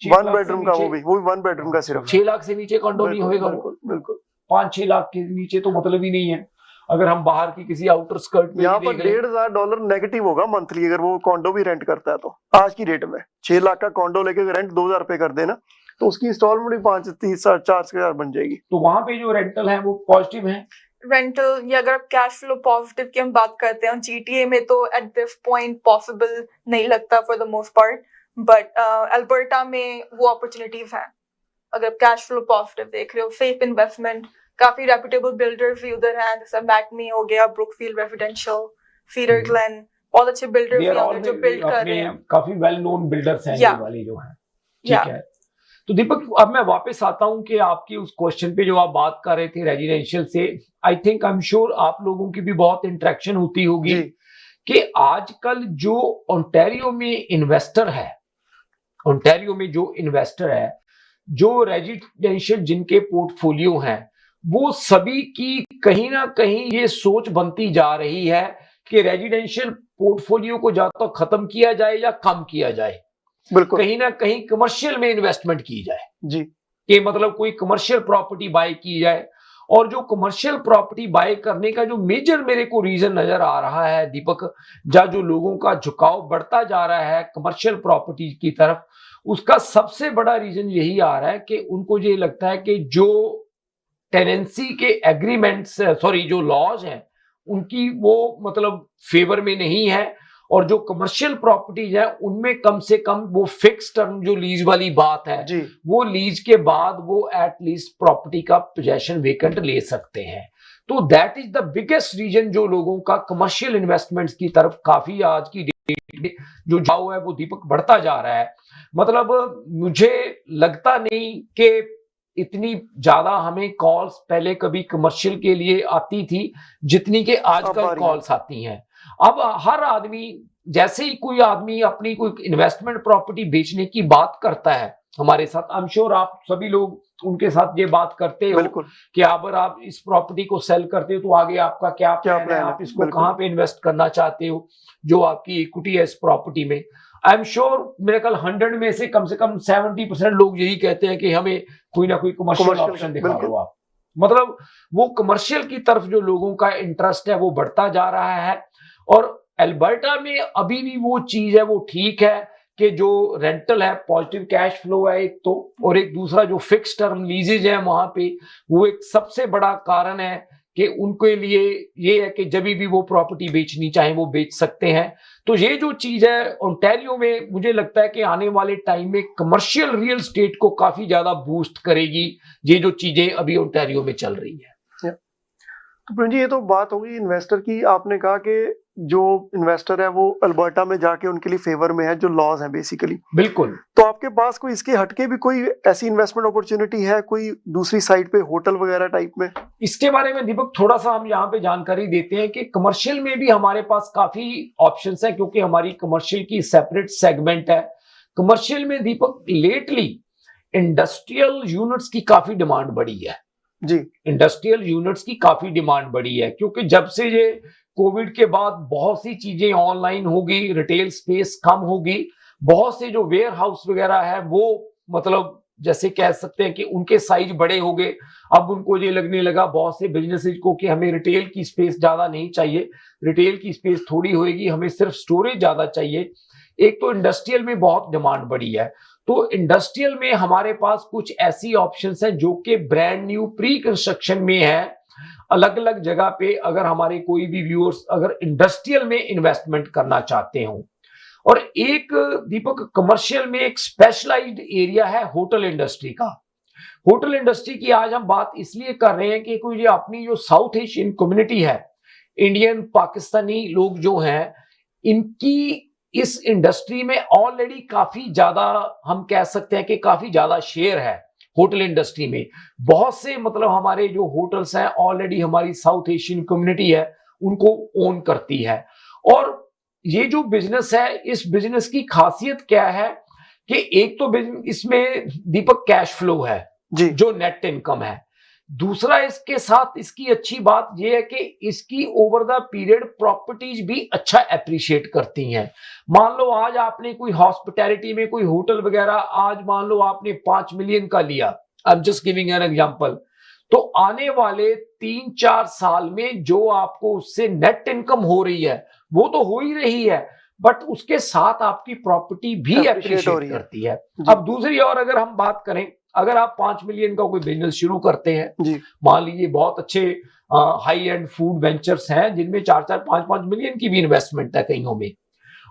1 बेडरूम का, वो भी 1 बेडरूम का सिर्फ 6 लाख से नीचे कॉन्डो नहीं होगा। बिल्कुल 5-6 लाख के नीचे तो मतलब ही नहीं है। अगर हम बाहर की किसी आउटर स्कर्ट में, यहाँ पर $1,500 नेगेटिव होगा मंथली अगर वो कॉन्डो भी रेंट करता है। तो आज की डेट में 6 लाख का कॉन्डो लेके रेंट 2000 रुपए कर देना, तो उसकी इंस्टॉलमेंट भी 5-3-4 बन जाएगी। तो वहां पे जो रेंटल है वो पॉजिटिव है, रेंटल या अगर कैश फ्लो पॉजिटिव की हम बात करते हैं, GTA में तो एट दिस पॉइंट पॉसिबल नहीं लगता for the most part, but Alberta में वो अपॉर्चुनिटीज हैं। अगर कैश फ्लो पॉजिटिव देख रहे हो, सेफ इन्वेस्टमेंट, काफी रेप्यूटेबल बिल्डर्स भी उधर हैं, जैसे मैकमी हो गया, ब्रुकफील्ड रेजिडेंशियल, सीडर ग्लेन, बहुत अच्छे बिल्डर्स भी हैं जो बिल्ड कर रहे हैं, काफी वेल नोन बिल्डर्स हैं ये वाले जो हैं। ठीक है, तो दीपक अब मैं वापस आता हूं कि आपकी उस क्वेश्चन पे जो आप बात कर रहे थे रेजिडेंशियल से, I think I am sure आप लोगों की भी बहुत इंटरेक्शन होती होगी कि आजकल जो ओंटारियो में इन्वेस्टर है, ओंटारियो में जो इन्वेस्टर है, जो रेजिडेंशियल जिनके पोर्टफोलियो हैं, वो सभी की कहीं ना कहीं ये सोच बनती जा रही है कि रेजिडेंशियल पोर्टफोलियो को या तो खत्म किया जाए या कम किया जाए, बिल्कुल कहीं ना कहीं कमर्शियल में इन्वेस्टमेंट की जाए जी, कि मतलब कोई कमर्शियल प्रॉपर्टी बाय की जाए। और जो कमर्शियल प्रॉपर्टी बाय करने का जो मेजर मेरे को रीजन नजर आ रहा है दीपक, जो लोगों का झुकाव बढ़ता जा रहा है कमर्शियल प्रॉपर्टी की तरफ, उसका सबसे बड़ा रीजन यही आ रहा है कि उनको ये लगता है कि जो टेनेंसी के एग्रीमेंट्स, सॉरी जो लॉज हैं, उनकी वो मतलब फेवर में नहीं है, और जो कमर्शियल प्रॉपर्टीज है उनमें कम से कम वो फिक्स टर्म जो लीज वाली बात है जी, वो लीज के बाद वो एटलीस्ट प्रॉपर्टी का पोजेशन वेकेंट ले सकते हैं। तो that is the biggest reason जो लोगों का कमर्शियल इन्वेस्टमेंट्स की तरफ काफी आज की डेट में जो जाओ है वो दीपक बढ़ता जा रहा है। मतलब मुझे लगता नहीं कि इतनी ज्यादा हमें कॉल्स पहले कभी कमर्शियल के लिए आती थी जितनी कि आजकल कॉल्स आती हैं। अब हर आदमी, जैसे ही कोई आदमी अपनी कोई इन्वेस्टमेंट प्रॉपर्टी बेचने की बात करता है हमारे साथ, आई एम श्योर आप सभी लोग उनके साथ ये बात करते हो कि अगर आप इस प्रॉपर्टी को सेल करते हो तो आगे आपका क्या प्लान है, आप इसको कहां पे इन्वेस्ट करना चाहते हो, जो आपकी इक्विटी है इस प्रॉपर्टी में। आई एम श्योर मेरे कल 100 में से कम 70% लोग यही कहते हैं कि हमें कोई ना कोई कमर्शियल ऑप्शन दिखा दो आप। मतलब वो कमर्शियल की तरफ जो लोगों का इंटरेस्ट है वो बढ़ता जा रहा है। और अल्बर्टा में अभी भी वो चीज है, वो ठीक है कि जो रेंटल है पॉजिटिव कैश फ्लो है एक तो, और एक दूसरा जो फिक्स टर्म लीजेज है वहां पे, वो एक सबसे बड़ा कारण है कि उनके लिए ये है कि जब भी वो प्रॉपर्टी बेचनी चाहे वो बेच सकते हैं। तो ये जो चीज है ओंटारियो में, मुझे लगता है कि आने वाले टाइम में कमर्शियल रियल स्टेट को काफी ज्यादा बूस्ट करेगी ये जो चीजें अभी ओंटारियो में चल रही है। तो प्रवीण जी, ये तो बात होगी इन्वेस्टर की। आपने कहा कि जो इन्वेस्टर है वो अल्बर्टा में जाके उनके लिए फेवर में है जो लॉज हैं बेसिकली। बिल्कुल। तो आपके पास कोई इसके हटके भी कोई ऐसी इन्वेस्टमेंट अपॉर्चुनिटी है कोई दूसरी साइड पे, होटल वगैरह टाइप में? इसके बारे में दीपक थोड़ा सा हम यहाँ पे जानकारी देते हैं कि कमर्शियल में भी हमारे पास काफी ऑप्शंस है, क्योंकि हमारी कमर्शियल की सेपरेट सेगमेंट है। कमर्शियल में दीपक लेटली इंडस्ट्रियल यूनिट्स की काफी डिमांड बढ़ी है जी, इंडस्ट्रियल यूनिट्स की काफी डिमांड बढ़ी है, क्योंकि जब से ये कोविड के बाद बहुत सी चीजें ऑनलाइन होगी, रिटेल स्पेस कम होगी, बहुत से जो वेयर हाउस वगैरह है वो मतलब जैसे कह सकते हैं कि उनके साइज बड़े हो गए। अब उनको ये लगने लगा बहुत से बिजनेसेस को कि हमें रिटेल की स्पेस ज्यादा नहीं चाहिए, रिटेल की स्पेस थोड़ी होगी, हमें सिर्फ स्टोरेज ज्यादा चाहिए। एक तो इंडस्ट्रियल में बहुत डिमांड बढ़ी है, तो इंडस्ट्रियल में हमारे पास कुछ ऐसी ऑप्शंस हैं जो कि ब्रांड न्यू प्री कंस्ट्रक्शन में है अलग अलग जगह पे। अगर हमारे कोई भी व्यूअर्स अगर इंडस्ट्रियल में इन्वेस्टमेंट करना चाहते हो, और एक दीपक कमर्शियल में एक स्पेशलाइज्ड एरिया है होटल इंडस्ट्री का। होटल इंडस्ट्री की आज हम बात इसलिए कर रहे हैं कि कोई जो अपनी जो साउथ एशियन कम्युनिटी है, इंडियन पाकिस्तानी लोग जो हैं, इनकी इस इंडस्ट्री में ऑलरेडी काफी ज्यादा, हम कह सकते हैं कि काफी ज्यादा शेयर है होटल इंडस्ट्री में। बहुत से मतलब हमारे जो होटल्स हैं ऑलरेडी हमारी साउथ एशियन कम्युनिटी है उनको ओन करती है। और ये जो बिजनेस है, इस बिजनेस की खासियत क्या है कि एक तो इसमें दीपक कैश फ्लो है जी, जो नेट इनकम है। दूसरा इसके साथ इसकी अच्छी बात यह है कि इसकी ओवर द पीरियड प्रॉपर्टीज भी अच्छा एप्रिशिएट करती हैं। मान लो आज आपने कोई हॉस्पिटैलिटी में कोई होटल वगैरह, आज मान लो आपने 5 मिलियन का लिया, I am just giving an example, तो आने वाले 3-4 साल में जो आपको उससे नेट इनकम हो रही है वो तो हो ही रही है, बट उसके साथ आपकी प्रॉपर्टी भी एप्रिशिएट करती है। अब दूसरी और अगर हम बात करें, अगर आप 5 मिलियन का कोई बिजनेस शुरू करते हैं, मान लीजिए बहुत अच्छे हाई एंड फूड वेंचर्स हैं जिनमें 4-5 मिलियन की भी इन्वेस्टमेंट है कईयों में।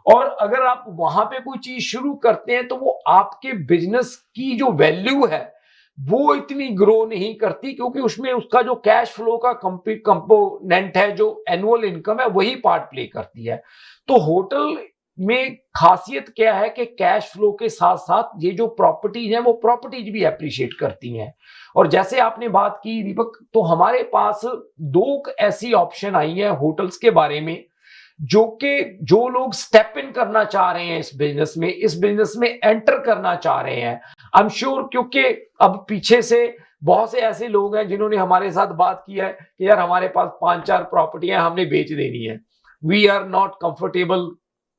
और अगर आप वहां पे कोई चीज शुरू करते हैं तो वो आपके बिजनेस की जो वैल्यू है वो इतनी ग्रो नहीं करती, क्योंकि उसमें उसका जो कैश फ्लो का कंपोनेंट है, जो एनुअल इनकम है, वही पार्ट प्ले करती है। तो होटल में खासियत क्या है कि कैश फ्लो के साथ साथ ये जो प्रॉपर्टीज हैं वो प्रॉपर्टीज भी एप्रिशिएट करती हैं। और जैसे आपने बात की दीपक, तो हमारे पास 2 ऐसी ऑप्शन आई है होटल्स के बारे में जो लोग स्टेप इन करना चाह रहे हैं इस बिजनेस में एंटर करना चाह रहे हैं। आई एम श्योर, क्योंकि अब पीछे से बहुत से ऐसे लोग हैं जिन्होंने हमारे साथ बात की है कि यार हमारे पास 5-4 प्रॉपर्टियां हमने बेच देनी है, वी आर नॉट कंफर्टेबल,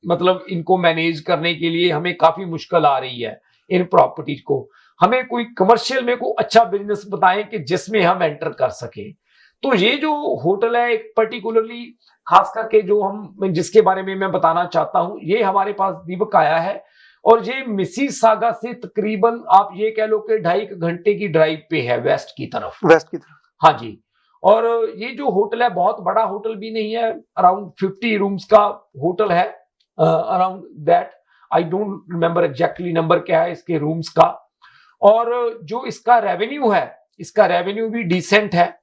मतलब इनको मैनेज करने के लिए हमें काफी मुश्किल आ रही है इन प्रॉपर्टीज को, हमें कोई कमर्शियल में कोई अच्छा बिजनेस बताएं कि जिसमें हम एंटर कर सके। तो ये जो होटल है एक पर्टिकुलरली खास करके जो हम जिसके बारे में मैं बताना चाहता हूं, ये हमारे पास दीपक आया है और ये मिसिसागा से तकरीबन आप ये कह लो कि 2.5 घंटे की ड्राइव पे है वेस्ट की तरफ। हाँ जी। और ये जो होटल है बहुत बड़ा होटल भी नहीं है, अराउंड 50 रूम्स का होटल है, around that, I don't remember exactly number क्या है इसके रूम्स का। और जो इसका रेवेन्यू भी डिसेंट है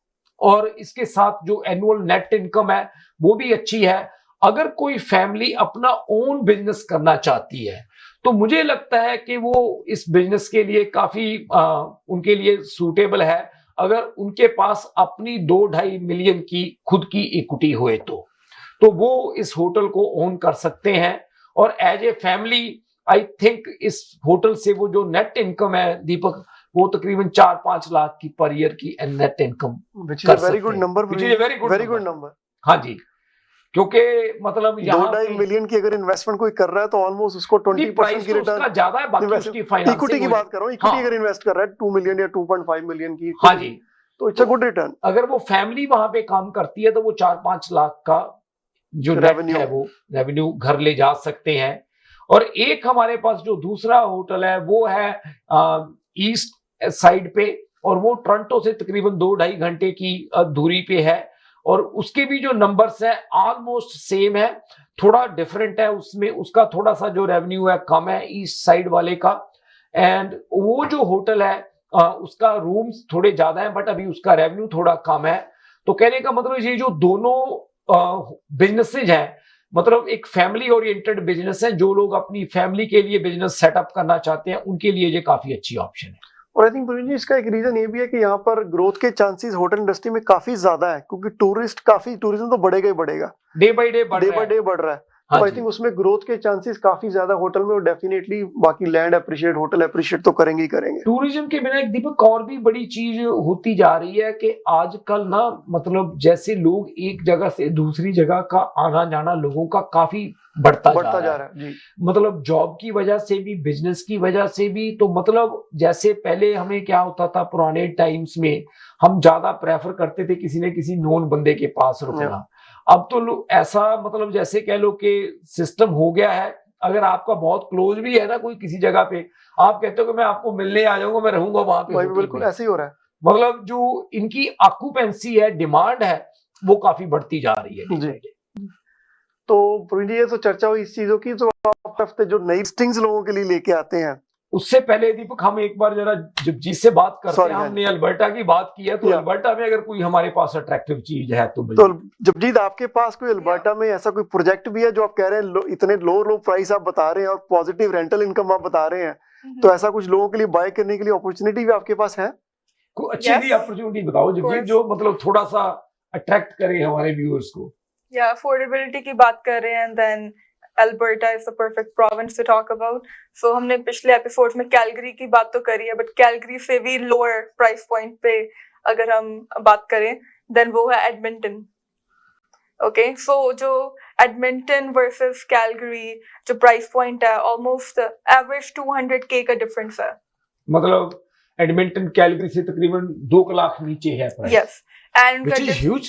और इसके साथ जो एनुअल नेट इनकम है वो भी अच्छी है। अगर कोई फैमिली अपना ओन बिजनेस करना चाहती है तो मुझे लगता है कि वो इस बिजनेस के लिए काफी उनके लिए सूटेबल है, अगर उनके पास अपनी 2-2.5 मिलियन की खुद की इक्विटी हुए तो वो इस होटल को ओन कर सकते हैं। और as a family I think इस होटल से वो जो नेट इनकम है दीपक, वो तकरीबन 4-5 लाख की पर ईयर की नेट इनकम कर सकते हैं। Very good number. हाँ जी, क्योंकि मतलब 2-2.5 मिलियन की अगर इन्वेस्टमेंट कोई कर रहा है तो ऑलमोस्ट उसको 20% की रिटर्न ज्यादा है, बाकी उसकी फाइनेंसिंग इक्विटी की बात कर रहा हूं, इक्विटी अगर इन्वेस्ट कर रहा है 2 मिलियन या 2.5 मिलियन की, हाँ जी, तो इट्स अ गुड रिटर्न। अगर वो फैमिली वहां पे काम करती है तो वो 4-5 लाख का जो रेवेन्यू है वो रेवेन्यू घर ले जा सकते हैं। और एक हमारे पास जो दूसरा होटल है वो है ईस्ट साइड पे, और वो टोरंटो से तकरीबन 2-2.5 घंटे की दूरी पे है, और उसके भी जो नंबर्स है ऑलमोस्ट सेम है, थोड़ा डिफरेंट है उसमें, उसका थोड़ा सा जो रेवेन्यू है कम है ईस्ट साइड वाले का। एंड वो जो होटल है उसका रूम्स थोड़े ज्यादा है बट अभी उसका रेवेन्यू थोड़ा कम है। तो कहने का मतलब ये जो दोनों बिजनेसेज हैं, मतलब एक फैमिली ओरिएंटेड बिजनेस है, जो लोग अपनी फैमिली के लिए बिजनेस सेटअप करना चाहते हैं उनके लिए ये काफी अच्छी ऑप्शन है। और आई थिंक प्रवीण जी इसका एक रीजन ये भी है कि यहाँ पर ग्रोथ के चांसेस होटल इंडस्ट्री में काफी ज्यादा है, क्योंकि टूरिज्म तो बढ़ेगा ही बढ़ेगा, डे बाय डे बढ़ रहा है। तो आई थिंक उसमें ग्रोथ के चांसेस काफी ज्यादा होटल में, और डेफिनेटली बाकी लैंड अप्रिशिएट, होटल अप्रिशिएट तो करेंगे ही करेंगे। टूरिज्म के बिना एक दीपक और भी बड़ी चीज होती जा रही है कि आजकल ना, मतलब जैसे लोग एक जगह से दूसरी जगह का आना जाना लोगों का काफी बढ़ता जा रहा है जी। मतलब जॉब की वजह से भी, बिजनेस की वजह से भी। तो मतलब जैसे पहले हमें क्या होता था पुराने टाइम्स में, हम ज्यादा प्रेफर करते थे किसी न किसी नोन बंदे के पास रुकना। अब तो ऐसा मतलब जैसे कह लो कि सिस्टम हो गया है, अगर आपका बहुत क्लोज भी है ना कोई किसी जगह पे, आप कहते हो कि मैं आपको मिलने आ जाऊंगा, मैं रहूंगा वहां पे, बिल्कुल ऐसे ही हो रहा है। मतलब जो इनकी ऑक्यूपेंसी है, डिमांड है, वो काफी बढ़ती जा रही है जी। तो प्रवीण जी ये तो चर्चा हुई इस चीजों की, तो आप हफ्ते जो नई लिस्टिंग्स लोगों के लिए लेके आते हैं, उससे पहले दीपक हम एक बार जरा जगजीत से बात करते हैं। हमने अल्बर्टा की बात की है, तो अल्बर्टा में अगर कोई हमारे पास अट्रैक्टिव चीज है तो जगजीत आपके पास कोई अल्बर्टा में ऐसा कोई प्रोजेक्ट भी है जो आप कह रहे हैं इतने लो प्राइस आप बता रहे हैं और पॉजिटिव रेंटल इनकम आप बता रहे हैं, तो ऐसा कुछ लोगों के लिए बाय करने के लिए अपॉर्चुनिटी भी आपके पास है? कोई अच्छी अपॉर्चुनिटी बताओ जगजीत, जो मतलब थोड़ा सा अट्रैक्ट करे हमारे व्यूअर्स को। या अफोर्डेबिलिटी की बात कर रहे हैं, then Alberta is the perfect province to talk about. So हमने पिछले एपिसोड में कैलगरी की बात तो करी है, बट कैलगरी से भी लोअर प्राइस पॉइंट पे अगर हम बात करें देन वो है एडमिंटन। ओके, सो जो एडमिंटन वर्सेस कैलगरी जो प्राइस पॉइंट है, ऑलमोस्ट एवरेज 200K का डिफरेंस है। मतलब एडमिंटन कैलगरी से तकरीबन 2 लाख नीचे है price. Yes, and which is huge.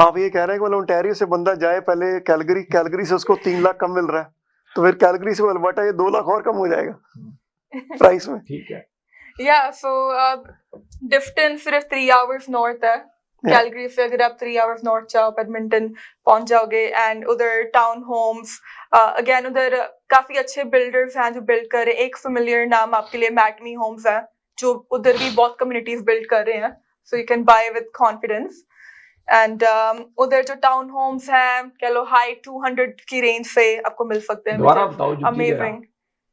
आप ये कह रहे हैं कि मतलब ओंटारियो से बंदा जाए पहले कैलगरी से उसको 3 लाख कम मिल रहा है, तो फिर कैलगरी से अल्बर्टा ये 2 लाख और कम हो जाएगा प्राइस में। ठीक है। या सो डिस्टेंस सिर्फ 3 आवर्स नॉर्थ है, कैलगरी से अगर आप 3 आवर्स नॉर्थ जाओ एडमिंटन पहुंच जाओगे एंड उधर टाउन होम्स अगेन उधर काफी अच्छे बिल्डर्स हैं जो बिल्ड कर रहे हैं. एक फेमिलियर नाम आपके लिए मैटनी होम्स है जो उधर भी बहुत कम्युनिटीज बिल्ड कर रहे हैं, so you can buy with confidence. And उधर जो टाउन होम्स हैं कह लो हाई 200 की रेंज से आपको मिल सकते हैं. दोबारा बताओ जी. अमेजिंग.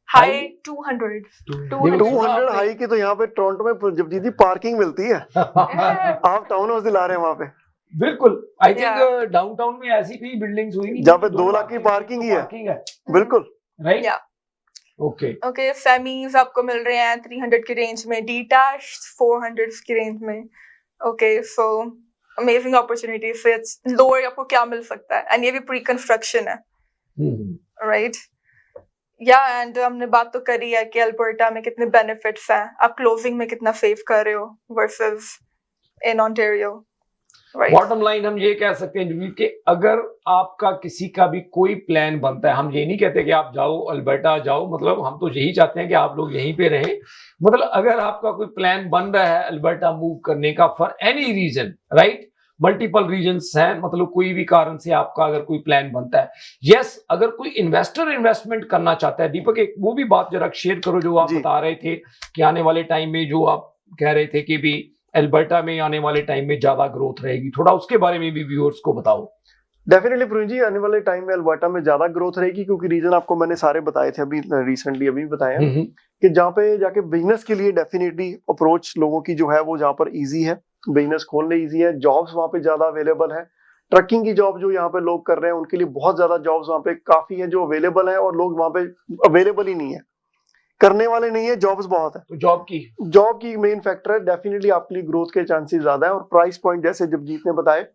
हाई 200 हाई की तो यहाँ पे टोरंटो में जब दीदी पार्किंग मिलती है आप टाउन हाउस दिला रहे हैं वहाँ पे. बिल्कुल. आई थिंक डाउनटाउन में ऐसी कोई बिल्डिंग्स हुई नहीं जहाँ पे 2 लाख की पार्किंग ही है. बिल्कुल. राइट. ओके. सेमीज आपको मिल रहे हैं 300 की रेंज में, डिटैच्ड 400 की रेंज में. Okay, so amazing opportunity. से लोअर आपको क्या मिल सकता है, एंड ये भी प्री कंस्ट्रक्शन है. राइट. या एंड हमने बात तो करी है कि अल्बर्टा में कितने बेनिफिट्स हैं, आप क्लोजिंग में कितना सेव कर रहे हो वर्सेस इन ओंटारियो. बॉटम लाइन हम ये कह सकते हैं कि अगर आपका किसी का भी कोई प्लान बनता है, हम ये नहीं कहते कि आप जाओ अल्बर्टा जाओ, मतलब हम तो यही चाहते हैं कि आप लोग यहीं पे रहें. मतलब अगर आपका कोई प्लान बन रहा है अल्बर्टा मूव करने का for any reason, right, multiple reasons हैं, मतलब कोई भी कारण से आपका अगर कोई प्लान बनता है, यस, अगर कोई इन्वेस्टर इन्वेस्टमेंट करना चाहता है, दीपक एक वो भी बात जरा शेयर करो जो आप बता रहे थे कि आने वाले टाइम में जो आप कह रहे थे कि भी अल्बर्टा में आने वाले टाइम में ज्यादा ग्रोथ रहेगी, थोड़ा उसके बारे में भी व्यूअर्स को बताओ. डेफिनेटली प्रवीण जी, आने वाले टाइम में अल्बर्टा में ज्यादा ग्रोथ रहेगी क्योंकि रीजन आपको मैंने सारे बताए थे अभी रिसेंटली अभी बताए हैं कि जहाँ पे जाके बिजनेस के लिए डेफिनेटली अप्रोच लोगों की जो है वो जहाँ पर इजी है, बिजनेस खोलने इजी है, जॉब्स वहाँ पे ज्यादा अवेलेबल है. ट्रकिंग की जॉब जो यहाँ पे लोग कर रहे हैं उनके लिए बहुत ज्यादा जॉब्स वहाँ पे काफी हैं जो अवेलेबल है, और लोग वहाँ पे अवेलेबल ही नहीं है, करने वाले नहीं है, जॉब्स बहुत है. तो जॉब की मेन फैक्टर है. डेफिनेटली आपके लिए ग्रोथ के चांसेस ज्यादा है. और प्राइस पॉइंट जैसे जब जीत ने बताए,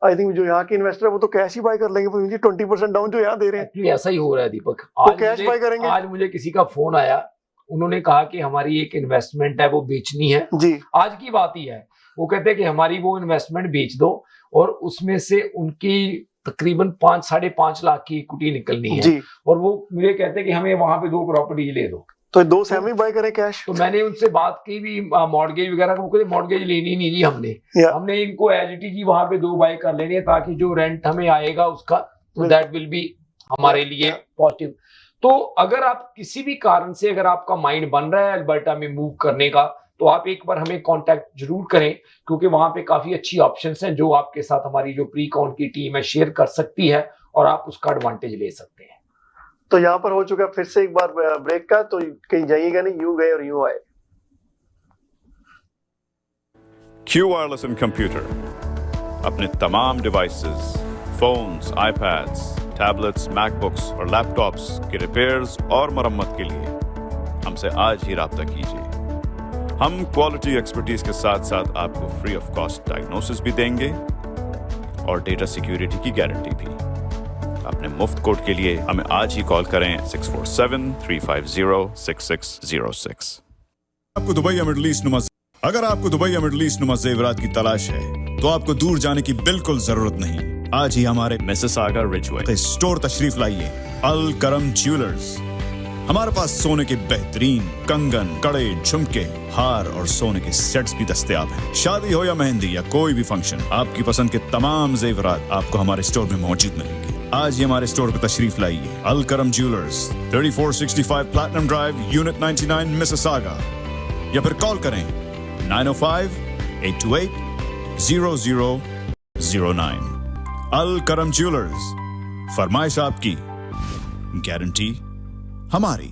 आई थिंक जो यहाँ के इन्वेस्टर है वो तो कैश ही बाय कर लेंगे. 20% डाउन जो यहाँ दे रहे हैं ऐसा ही हो रहा है दीपक. तो कैश बाय करेंगे. आज मुझे किसी का फोन आया, उन्होंने कहा कि हमारी एक इन्वेस्टमेंट है वो बेचनी है जी. आज की बात ही है. वो कहते हैं कि हमारी वो इन्वेस्टमेंट बेच दो और उसमें से उनकी तकरीबन 5-5.5 लाख की इक्विटी निकलनी है जी. और वो मुझे कहते हैं कि हमें वहां पे 2 प्रॉपर्टी ले दो, तो 2 सेमी बाय करें कैश. तो मैंने उनसे बात की भी मॉर्गेज वगैरह, वो कहते मॉर्गेज लेनी नहीं जी हमने इनको एज इट इज वहां पे 2 बाय कर लेनी है ताकि जो रेंट हमें आएगा उसका दैट विल बी हमारे लिए पॉजिटिव. तो अगर आप किसी भी कारण से अगर आपका माइंड बन रहा है अल्बर्टा में मूव करने का, तो आप एक बार हमें कांटेक्ट जरूर करें क्योंकि वहां पे काफी अच्छी ऑप्शंस हैं जो आपके साथ हमारी जो प्री काउंट की टीम है शेयर कर सकती है और आप उसका एडवांटेज ले सकते हैं. तो यहाँ पर हो चुका फिर से एक बार ब्रेक का, तो कहीं जाइएगा नहीं, यूं गए और यूं आए. Q Wireless and Computer अपने तमाम devices, phones, iPads, tablets, MacBooks और लैपटॉप्स के रिपेयर्स और मरम्मत के लिए हमसे आज ही राब्ता कीजिए. हम क्वालिटी एक्सपर्टीज के साथ साथ आपको फ्री ऑफ कॉस्ट डायग्नोसिस भी देंगे और डेटा सिक्योरिटी की गारंटी भी. अपने मुफ्त कोड के लिए हमें आज ही कॉल करें 647-350-6606. आपको दुबई या मिडल ईस्ट नुमा, अगर आपको दुबई या मिडल ईस्ट नुमा जेवरात की तलाश है तो आपको दूर जाने की बिल्कुल जरूरत नहीं. आज ही हमारे मिसिसागा रिजवे स्टोर तशरीफ लाइए. अल करम ज्वेलर्स. हमारे पास सोने के बेहतरीन कंगन, कड़े, झुमके, हार और सोने के सेट्स भी दस्तयाब हैं. शादी हो या मेहंदी या कोई भी फंक्शन, आपकी पसंद के तमाम जेवरात आपको हमारे स्टोर में मौजूद मिलेंगे. आज ही हमारे स्टोर पर तशरीफ लाइए. अल करम jewellers, 3465 platinum drive, unit 99, Mississauga. या फिर कॉल करें 905-828-0009. अल करम ज्वेलर्स, फरमाइश आपकी, गारंटी हमारी.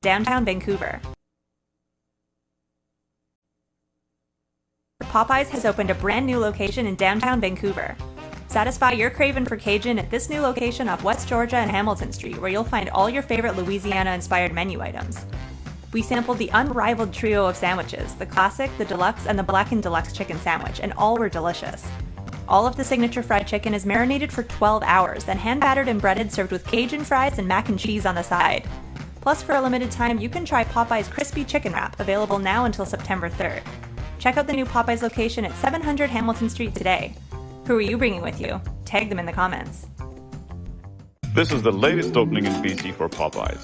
Downtown Vancouver. Popeyes has opened a brand new location in downtown Vancouver. Satisfy your craving for Cajun at this new location off West Georgia and Hamilton Street, where you'll find all your favorite Louisiana-inspired menu items. We sampled the unrivaled trio of sandwiches, the classic, the deluxe, and the blackened deluxe chicken sandwich, and all were delicious. All of the signature fried chicken is marinated for 12 hours, then hand-battered and breaded, served with Cajun fries and mac and cheese on the side. Plus, for a limited time, you can try Popeye's Crispy Chicken Wrap, available now until September 3rd. Check out the new Popeye's location at 700 Hamilton Street today. Who are you bringing with you? Tag them in the comments. This is the latest opening in BC for Popeyes,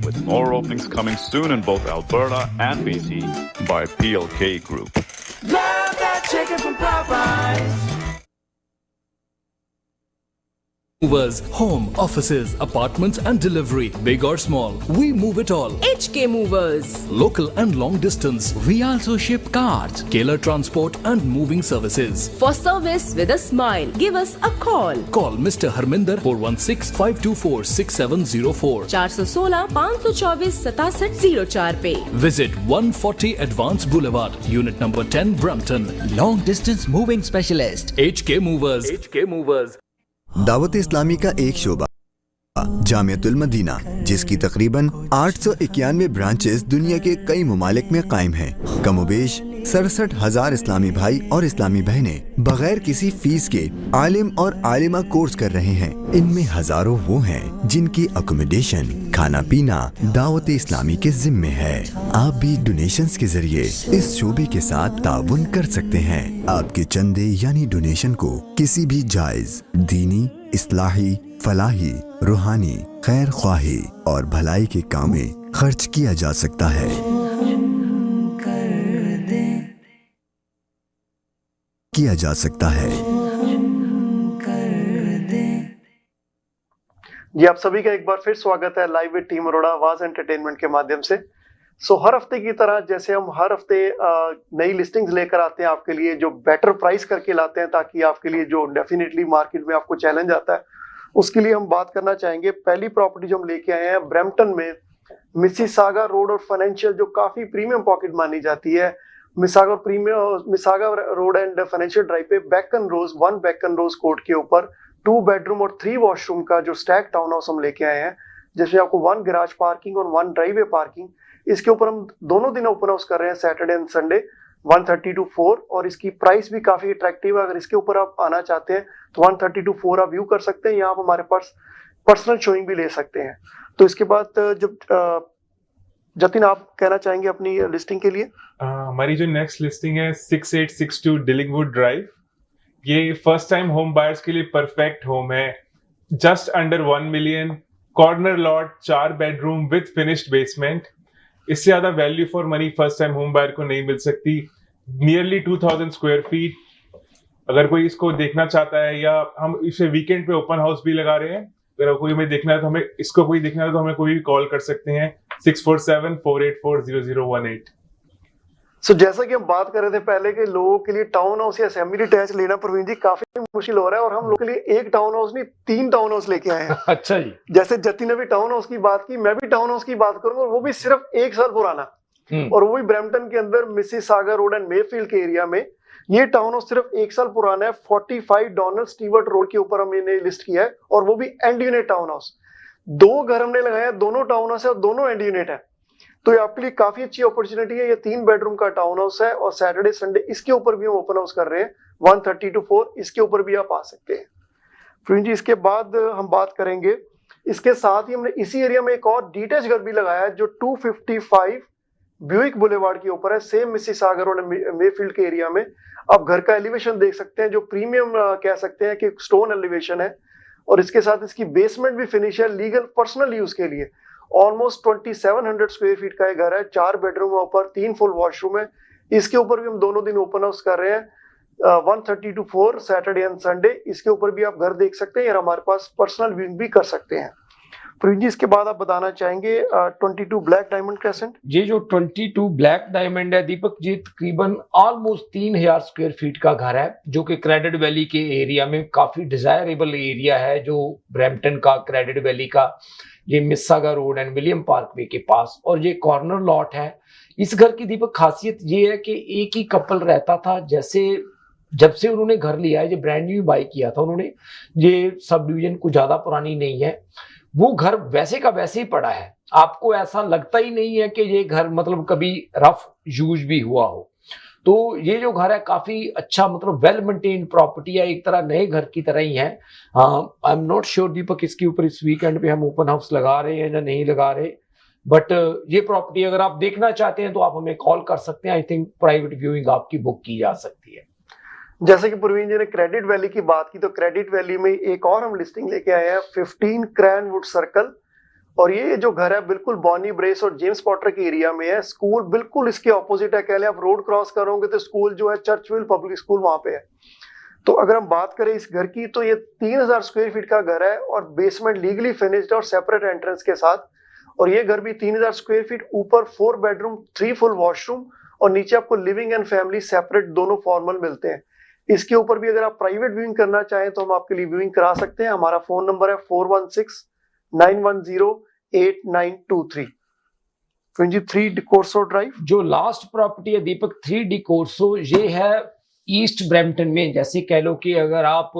with more openings coming soon in both Alberta and BC by PLK Group. Love that chicken from Popeyes. Movers, home, offices, apartments and delivery, big or small, we move it all. HK Movers. Local and long distance, We also ship cars. Taylor transport and moving services. For service with a smile, give us a call. Call Mr. Harminder 416-524-6704. 416-524-6704 पे. Visit 140 Advanced Boulevard, Unit number 10, Brampton. Long distance moving specialist. HK Movers. HK Movers. Dawat Islami का एक शोबा Jamiatul Medina, जिसकी तकरीबन 891 branches दुनिया के कई ममालिक में कायम हैं। कमोबेश 67,000 इस्लामी भाई और इस्लामी बहनें बगैर किसी फीस के आलिम और आलिमा कोर्स कर रहे हैं। इनमें हजारों वो हैं जिनकी अकोमोडेशन, खाना पीना दावत इस्लामी के जिम्मे है। आप भी डोनेशंस के जरिए इस शोबे के साथ ताउन कर सकते हैं। आपके चंदे यानी डोनेशन को किसी भी जायज दीनी, इस्लाही, फलाही, रूहानी, खैर ख्वाही और भलाई के काम में खर्च किया जा सकता है। जी, आप सभी का एक बार फिर स्वागत है लाइव विद टीम अरोड़ा आवाज एंटरटेनमेंट के माध्यम से। हर हफ्ते की तरह जैसे हम हर हफ्ते नई लिस्टिंग्स लेकर आते हैं आपके लिए, जो बेटर प्राइस करके लाते हैं, ताकि आपके लिए जो डेफिनेटली मार्केट में आपको चैलेंज आता है उसके लिए हम बात करना चाहेंगे। पहली प्रॉपर्टी जो हम लेके आए हैं ब्रैम्पटन में मिसिसागा रोड और फाइनेंशियल, जो काफी प्रीमियम पॉकेट मानी जाती है। मिसागा रोड एंड फाइनेंशियल ड्राइव पे बैकन रोज कोर्ट के ऊपर 2 बेडरूम और 3 वॉशरूम का जो स्टैक टाउन हाउस हम लेके आए हैं, जिसमें आपको 1 गैराज पार्किंग और 1 ड्राइववे पार्किंग। इसके ऊपर हम दोनों दिन ओपन हाउस कर रहे हैं, सैटरडे एंड संडे 1:30 to 4, और इसकी प्राइस भी काफी अट्रैक्टिव है। अगर इसके ऊपर आप आना चाहते हैं तो 1:30 to 4 आप व्यू कर सकते हैं। यहाँ आप हमारे पास पर्सनल शोइंग भी ले सकते हैं। तो इसके बाद जब जतिन आप कहना चाहेंगे अपनी लिस्टिंग के लिए? हमारी जो नेक्स्ट लिस्टिंग है 6862 डिलिंगवुड ड्राइव। ये फर्स्ट टाइम होम बायर्स के लिए परफेक्ट होम है। Just under 1 million, corner lot, 4 bedroom with finished basement. इससे ज्यादा value for money first time home buyer को नहीं मिल सकती। Nearly 2000 square feet. अगर कोई इसको देखना चाहता है, या हम इसे वीकेंड पे ओपन हाउस भी लगा रहे हैं, अगर कोई हमें देखना है तो हमें कोई भी कॉल कर सकते हैं 6474840018। जैसा कि हम बात कर रहे थे पहले के लोगों के लिए टाउन हाउस या असेंबली अटैच लेना प्रवीण जी काफी मुश्किल हो रहा है, और हम लोग के लिए एक टाउन हाउस नहीं 3 टाउन हाउस लेके आए हैं। अच्छा जी। जैसे जतिन ने भी टाउन हाउस की बात की, मैं भी टाउन हाउस की बात करूंगा, और वो भी सिर्फ 1 साल पुराना, और वो भी ब्रैम्पटन के अंदर मिसिसागा रोड एंड मेफील्ड के एरिया में। ये टाउन हाउस सिर्फ 1 साल पुराना है। 45 डोनाल्ड स्टीवर्ट रोड के ऊपर हमने लिस्ट किया है, और वो भी एंड यूनिट टाउन हाउस। 2 घर हमने लगाया, दोनों टाउन हाउस है और दोनों एंड यूनिट है। तो ये आपके लिए काफी अच्छी अपॉर्चुनिटी है। ये 3 बेडरूम का टाउन हाउस है, और सैटरडे संडे इसके ऊपर भी हम ओपन हाउस कर रहे हैं 1:30 to 4। इसके ऊपर भी आप आ सकते हैं। फ्रेंड जी, इसके बाद हम बात करेंगे, इसके साथ ही हमने इसी एरिया में एक और डिटैच घर भी लगाया है जो 255 ब्यूइक बुलेवार्ड के ऊपर है, सेम मिसिसागा रोड मेफील्ड के एरिया में। आप घर का एलिवेशन देख सकते हैं, जो प्रीमियम कह सकते हैं कि स्टोन एलिवेशन है, और इसके साथ इसकी बेसमेंट भी फिनिश है लीगल पर्सनल यूज के लिए। ऑलमोस्ट 2700 स्क्वायर फीट का एक घर है, 4 बेडरूम के ऊपर 3 फुल वॉशरूम है। इसके ऊपर भी हम दोनों दिन ओपन हाउस कर रहे हैं 1:30 to 4 सैटरडे एंड संडे। इसके ऊपर भी आप घर देख सकते हैं, और हमारे पास पर्सनल व्यूइंग भी कर सकते हैं। प्रवीण जी, इसके बाद आप बताना चाहेंगे 22 ब्लैक डायमंड क्रेसेंट। ये जो 22 ब्लैक डायमंड है दीपक जी, तकरीबन ऑलमोस्ट 3000 स्क्वायर फीट का घर है, जो कि क्रेडिट वैली के एरिया में काफी डिजायरेबल एरिया है, जो ब्रैम्पटन का क्रेडिट वैली का ये Mississauga road and William Parkway के पास, और ये कॉर्नर लॉट है। इस घर की दीपक खासियत ये है कि एक ही कपल रहता था। जैसे जब से उन्होंने घर लिया है, ये ब्रांड न्यू बाई किया था उन्होंने, ये सब डिवीजन कुछ ज्यादा पुरानी नहीं है, वो घर वैसे का वैसे ही पड़ा है। आपको ऐसा लगता ही नहीं है कि ये घर मतलब कभी रफ यूज भी हुआ हो। तो ये जो घर है काफी अच्छा, मतलब वेल मेंटेन्ड प्रॉपर्टी है, एक तरह नए घर की तरह ही है। आई एम नॉट श्योर दीपक इसके ऊपर इस वीकेंड पे हम ओपन हाउस लगा रहे हैं या नहीं लगा रहे, बट ये प्रॉपर्टी अगर आप देखना चाहते हैं तो आप हमें कॉल कर सकते हैं। आई थिंक प्राइवेट व्यूइंग आपकी बुक की जा सकती है। जैसे कि प्रवीण जी ने क्रेडिट वैली की बात की, तो क्रेडिट वैली में एक और हम लिस्टिंग लेके आए हैं 15 क्रैनवुड सर्कल, और ये जो घर है बिल्कुल बॉनी ब्रेस और जेम्स पॉटर के एरिया में है। स्कूल बिल्कुल इसके ऑपोजिट है, कह लें आप रोड क्रॉस करोगे तो स्कूल जो है चर्चविल पब्लिक स्कूल वहां पे है। तो अगर हम बात करें इस घर की तो ये 3000 स्क्वायर फीट का घर है और बेसमेंट लीगली फिनिश्ड और सेपरेट एंट्रेंस के साथ। और ये घर भी 3000 स्क्वायर फीट, ऊपर 4 बेडरूम 3 फुल वॉशरूम और नीचे आपको लिविंग एंड फैमिली सेपरेट दोनों फॉर्मल मिलते हैं। इसके ऊपर भी अगर आप प्राइवेट व्यूइंग करना चाहें तो हम आपके लिए व्यूइंग करा सकते हैं। हमारा फोन नंबर है 4169108923। जी 3 डिकोर्सो ड्राइव। जो लास्ट प्रॉपर्टी है दीपक 3 डिकोर्सो, ये है ईस्ट ब्रैम्पटन में। जैसे कह लो कि अगर आप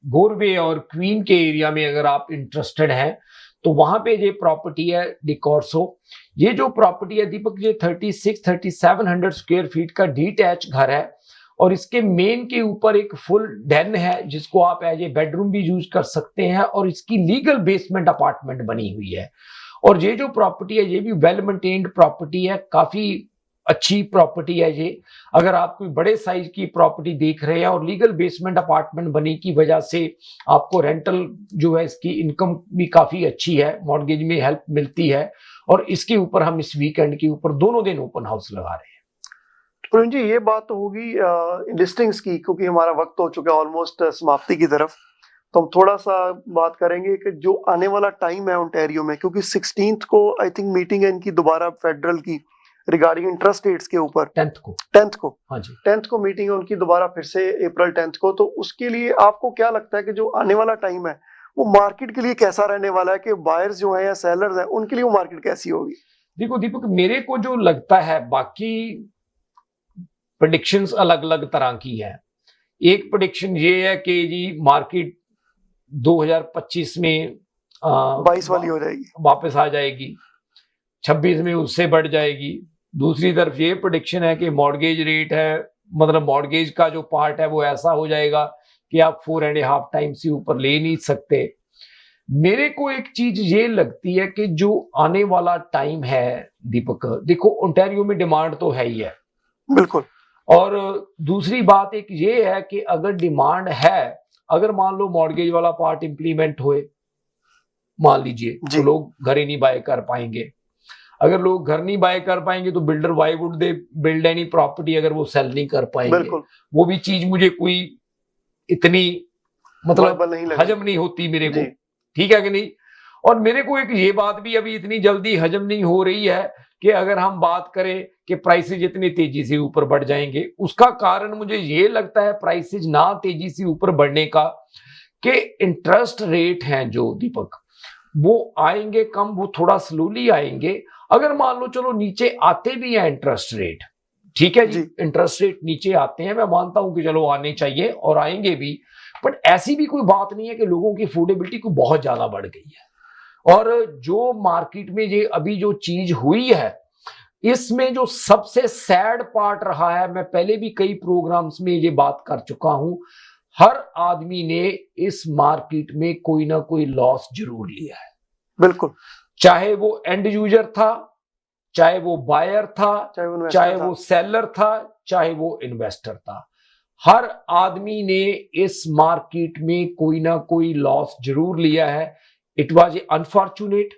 गोरवे और क्वीन के एरिया में अगर आप इंटरेस्टेड हैं तो वहां पे ये प्रॉपर्टी है डिकोर्सो। ये जो प्रॉपर्टी है दीपक ये 3700 स्क्वायर फीट का डीटैच घर है और इसके मेन के ऊपर एक फुल डेन है जिसको आप एज ए बेडरूम भी यूज कर सकते हैं और इसकी लीगल बेसमेंट अपार्टमेंट बनी हुई है। और ये जो प्रॉपर्टी है ये भी वेल मेंटेन्ड प्रॉपर्टी है, काफी अच्छी प्रॉपर्टी है ये। अगर आप कोई बड़े साइज की प्रॉपर्टी देख रहे हैं और लीगल बेसमेंट अपार्टमेंट बनी की वजह से आपको रेंटल जो है इसकी इनकम भी काफी अच्छी है, मॉर्गेज में हेल्प मिलती है। और इसके ऊपर हम इस वीकेंड के ऊपर दोनों दिन ओपन हाउस लगा रहे हैं। प्रवीण जी ये बात तो होगी लिस्टिंग्स की, क्योंकि हमारा वक्त हो चुका है ऑलमोस्ट समाप्ति की तरफ। तो हम थोड़ा सा बात करेंगे कि जो आने वाला टाइम है ओंटारियो में, क्योंकि 16 को आई थिंक मीटिंग है इनकी दोबारा फेडरल की रिगार्डिंग इंटरेस्ट रेट्स के ऊपर। 10th को हाँ जी 10th को मीटिंग है उनकी दोबारा फिर से अप्रैल 10th को। तो उसके लिए आपको क्या लगता है कि जो आने वाला टाइम है वो मार्केट के लिए कैसा रहने वाला है, कि बायर्स जो है या सेलर्स हैं उनके लिए वो मार्केट कैसी होगी? देखो दीपक मेरे को जो लगता है, बाकी प्रेडिक्शंस अलग अलग तरह की है। एक प्रेडिक्शन ये है कि जी मार्केट 2025 में 22 वाली हो जाएगी, वापस आ जाएगी, 26 में उससे बढ़ जाएगी। दूसरी तरफ ये प्रेडिक्शन है कि मॉर्गेज रेट है, मतलब मॉर्गेज का जो पार्ट है वो ऐसा हो जाएगा कि आप 4.5 टाइम से ऊपर ले नहीं सकते। मेरे को एक चीज ये लगती है कि जो आने वाला टाइम है दीपक, देखो ओंटारियो में डिमांड तो है ही है बिल्कुल। और दूसरी बात एक ये है कि अगर डिमांड है, अगर मान लो मॉर्गेज वाला पार्ट इंप्लीमेंट होए, मान लीजिए तो लोग घर ही नहीं बाय कर पाएंगे। अगर लोग घर नहीं बाय कर पाएंगे तो builder why would they build any property अगर वो सेल नहीं कर पाएंगे। वो भी चीज मुझे कोई इतनी मतलब हजम नहीं होती मेरे को, ठीक है कि नहीं। और मेरे को एक ये बात भी अभी इतनी जल्दी हजम नहीं हो रही है कि अगर हम बात करें कि प्राइसेज इतनी तेजी से ऊपर बढ़ जाएंगे। उसका कारण मुझे ये लगता है प्राइसेज ना तेजी से ऊपर बढ़ने का, कि इंटरेस्ट रेट हैं जो दीपक वो आएंगे कम, वो थोड़ा स्लोली आएंगे। अगर मान लो चलो नीचे आते भी हैं इंटरेस्ट रेट, ठीक है जी, इंटरेस्ट रेट नीचे आते हैं, मैं मानता हूं कि चलो आने चाहिए और आएंगे भी, बट ऐसी भी कोई बात नहीं है कि लोगों की अफोर्डेबिलिटी को बहुत ज्यादा बढ़ गई है। और जो मार्केट में ये अभी जो चीज हुई है इसमें जो सबसे सैड पार्ट रहा है, मैं पहले भी कई प्रोग्राम्स में ये बात कर चुका हूं, हर आदमी ने इस मार्केट में कोई ना कोई लॉस जरूर लिया है। बिल्कुल, चाहे वो एंड यूजर था, चाहे वो बायर था, चाहे वो सेलर था, चाहे वो इन्वेस्टर था, हर आदमी ने इस मार्केट में कोई ना कोई लॉस जरूर लिया है। इट वॉज ए अनफॉर्चुनेट,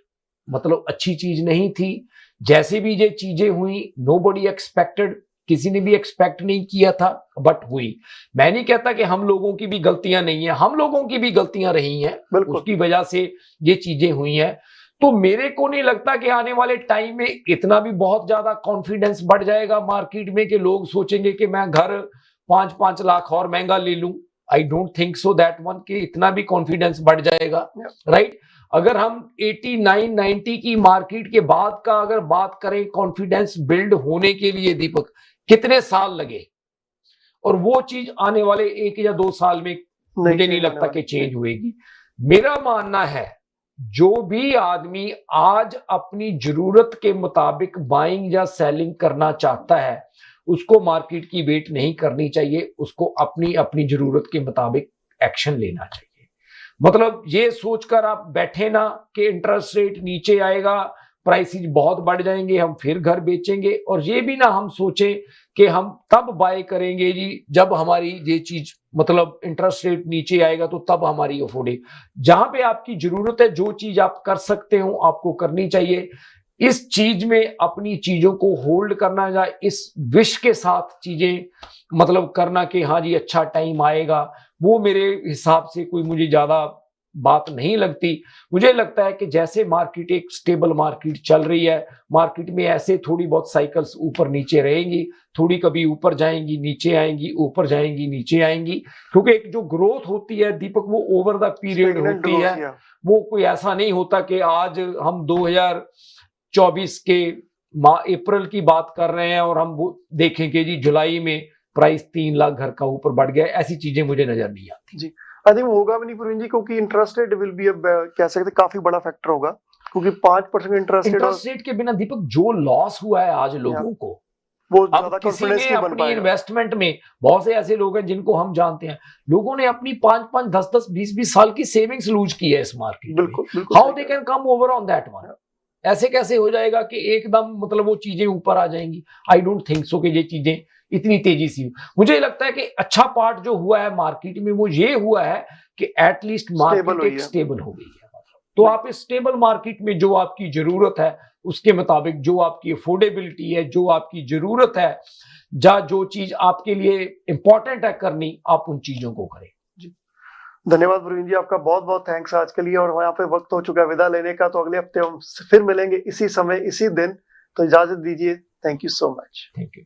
मतलब अच्छी चीज नहीं थी। जैसे भी ये चीजें हुई नोबडी एक्सपेक्टेड, किसी ने भी एक्सपेक्ट नहीं किया था, बट हुई। मैं नहीं कहता कि हम लोगों की भी गलतियां नहीं है, हम लोगों की भी गलतियां रही हैं, उसकी वजह से ये चीजें हुई हैं। तो मेरे को नहीं लगता कि आने वाले टाइम में इतना भी बहुत ज्यादा कॉन्फिडेंस बढ़ जाएगा मार्केट में कि लोग सोचेंगे कि मैं घर 5-5 लाख और महंगा ले लूं। I don't think so that one, कि इतना भी कॉन्फिडेंस बढ़ जाएगा, राइट। अगर हम 89-90 की मार्केट के बाद का अगर बात करें, कॉन्फिडेंस बिल्ड होने के लिए दीपक कितने साल लगे, और वो चीज आने वाले 1 या 2 साल में मुझे नहीं लगता कि चेंज हुएगी। मेरा मानना है जो भी आदमी आज अपनी जरूरत के मुताबिक बाइंग या सेलिंग करना चाहता है उसको मार्केट की वेट नहीं करनी चाहिए, उसको अपनी अपनी जरूरत के मुताबिक एक्शन लेना चाहिए। मतलब ये सोचकर आप बैठे ना कि इंटरेस्ट रेट नीचे आएगा, प्राइसेस बहुत बढ़ जाएंगे, हम फिर घर बेचेंगे। और ये भी ना हम सोचें कि हम तब बाय करेंगे जी जब हमारी ये चीज मतलब इंटरेस्ट रेट नीचे आएगा तो तब हमारी अफोर्ड। जहां पे आपकी जरूरत है, जो चीज आप कर सकते हो आपको करनी चाहिए। इस चीज में अपनी चीजों को होल्ड करना या इस विश के साथ चीजें मतलब करना कि हाँ जी अच्छा टाइम आएगा, वो मेरे हिसाब से कोई मुझे ज्यादा बात नहीं लगती। मुझे लगता है कि जैसे मार्केट एक स्टेबल मार्केट चल रही है, मार्केट में ऐसे थोड़ी बहुत साइकिल्स ऊपर नीचे रहेंगी, थोड़ी कभी ऊपर जाएंगी नीचे आएंगी, ऊपर जाएंगी नीचे आएंगी, क्योंकि एक जो ग्रोथ होती है दीपक वो ओवर द पीरियड होती है। वो कोई ऐसा नहीं होता कि आज हम 2024 के अप्रैल की बात कर रहे हैं और हम वो देखेंगे जी जुलाई में प्राइस 3 लाख घर का ऊपर बढ़ गया। ऐसी चीजें मुझे नजर नहीं आती जी। आई थिंक होगा भी नहीं प्रवीण जी, क्योंकि इंटरेस्ट रेट विल बी कह सकते काफी बड़ा फैक्टर होगा, क्योंकि 5% इंटरेस्ट रेट के बिना दीपक जो लॉस हुआ है आज लोगों को, वो अब ज्यादा किसी कॉन्फिडेंस ने नहीं बन अपनी पाएगा। इन्वेस्टमेंट में बहुत से ऐसे लोग हैं जिनको हम जानते हैं, लोगों ने अपनी 5-5, 10-10, 20-20 साल की सेविंग्स लूज की है इस मार्केट में। बिल्कुल how they can come over on that one? ऐसे कैसे हो जाएगा कि एकदम मतलब वो चीजें ऊपर आ जाएंगी? आई डोंट थिंक सो कि ये चीजें इतनी तेजी से। मुझे लगता है कि अच्छा पार्ट जो हुआ है मार्केट में वो ये हुआ है कि एटलीस्ट मार्केट एक स्टेबल हो गई है। तो आप इस स्टेबल मार्केट में जो आपकी जरूरत है उसके मुताबिक, जो आपकी अफोर्डेबिलिटी है, जो आपकी जरूरत है, जो चीज आपके लिए इंपॉर्टेंट है करनी, आप उन चीजों को करें। धन्यवाद प्रवीण जी, आपका बहुत बहुत थैंक्स आज के लिए। और यहाँ पे वक्त हो चुका है विदा लेने का, तो अगले हफ्ते हम फिर मिलेंगे इसी समय इसी दिन। तो इजाजत दीजिए। Thank you so much. Thank you.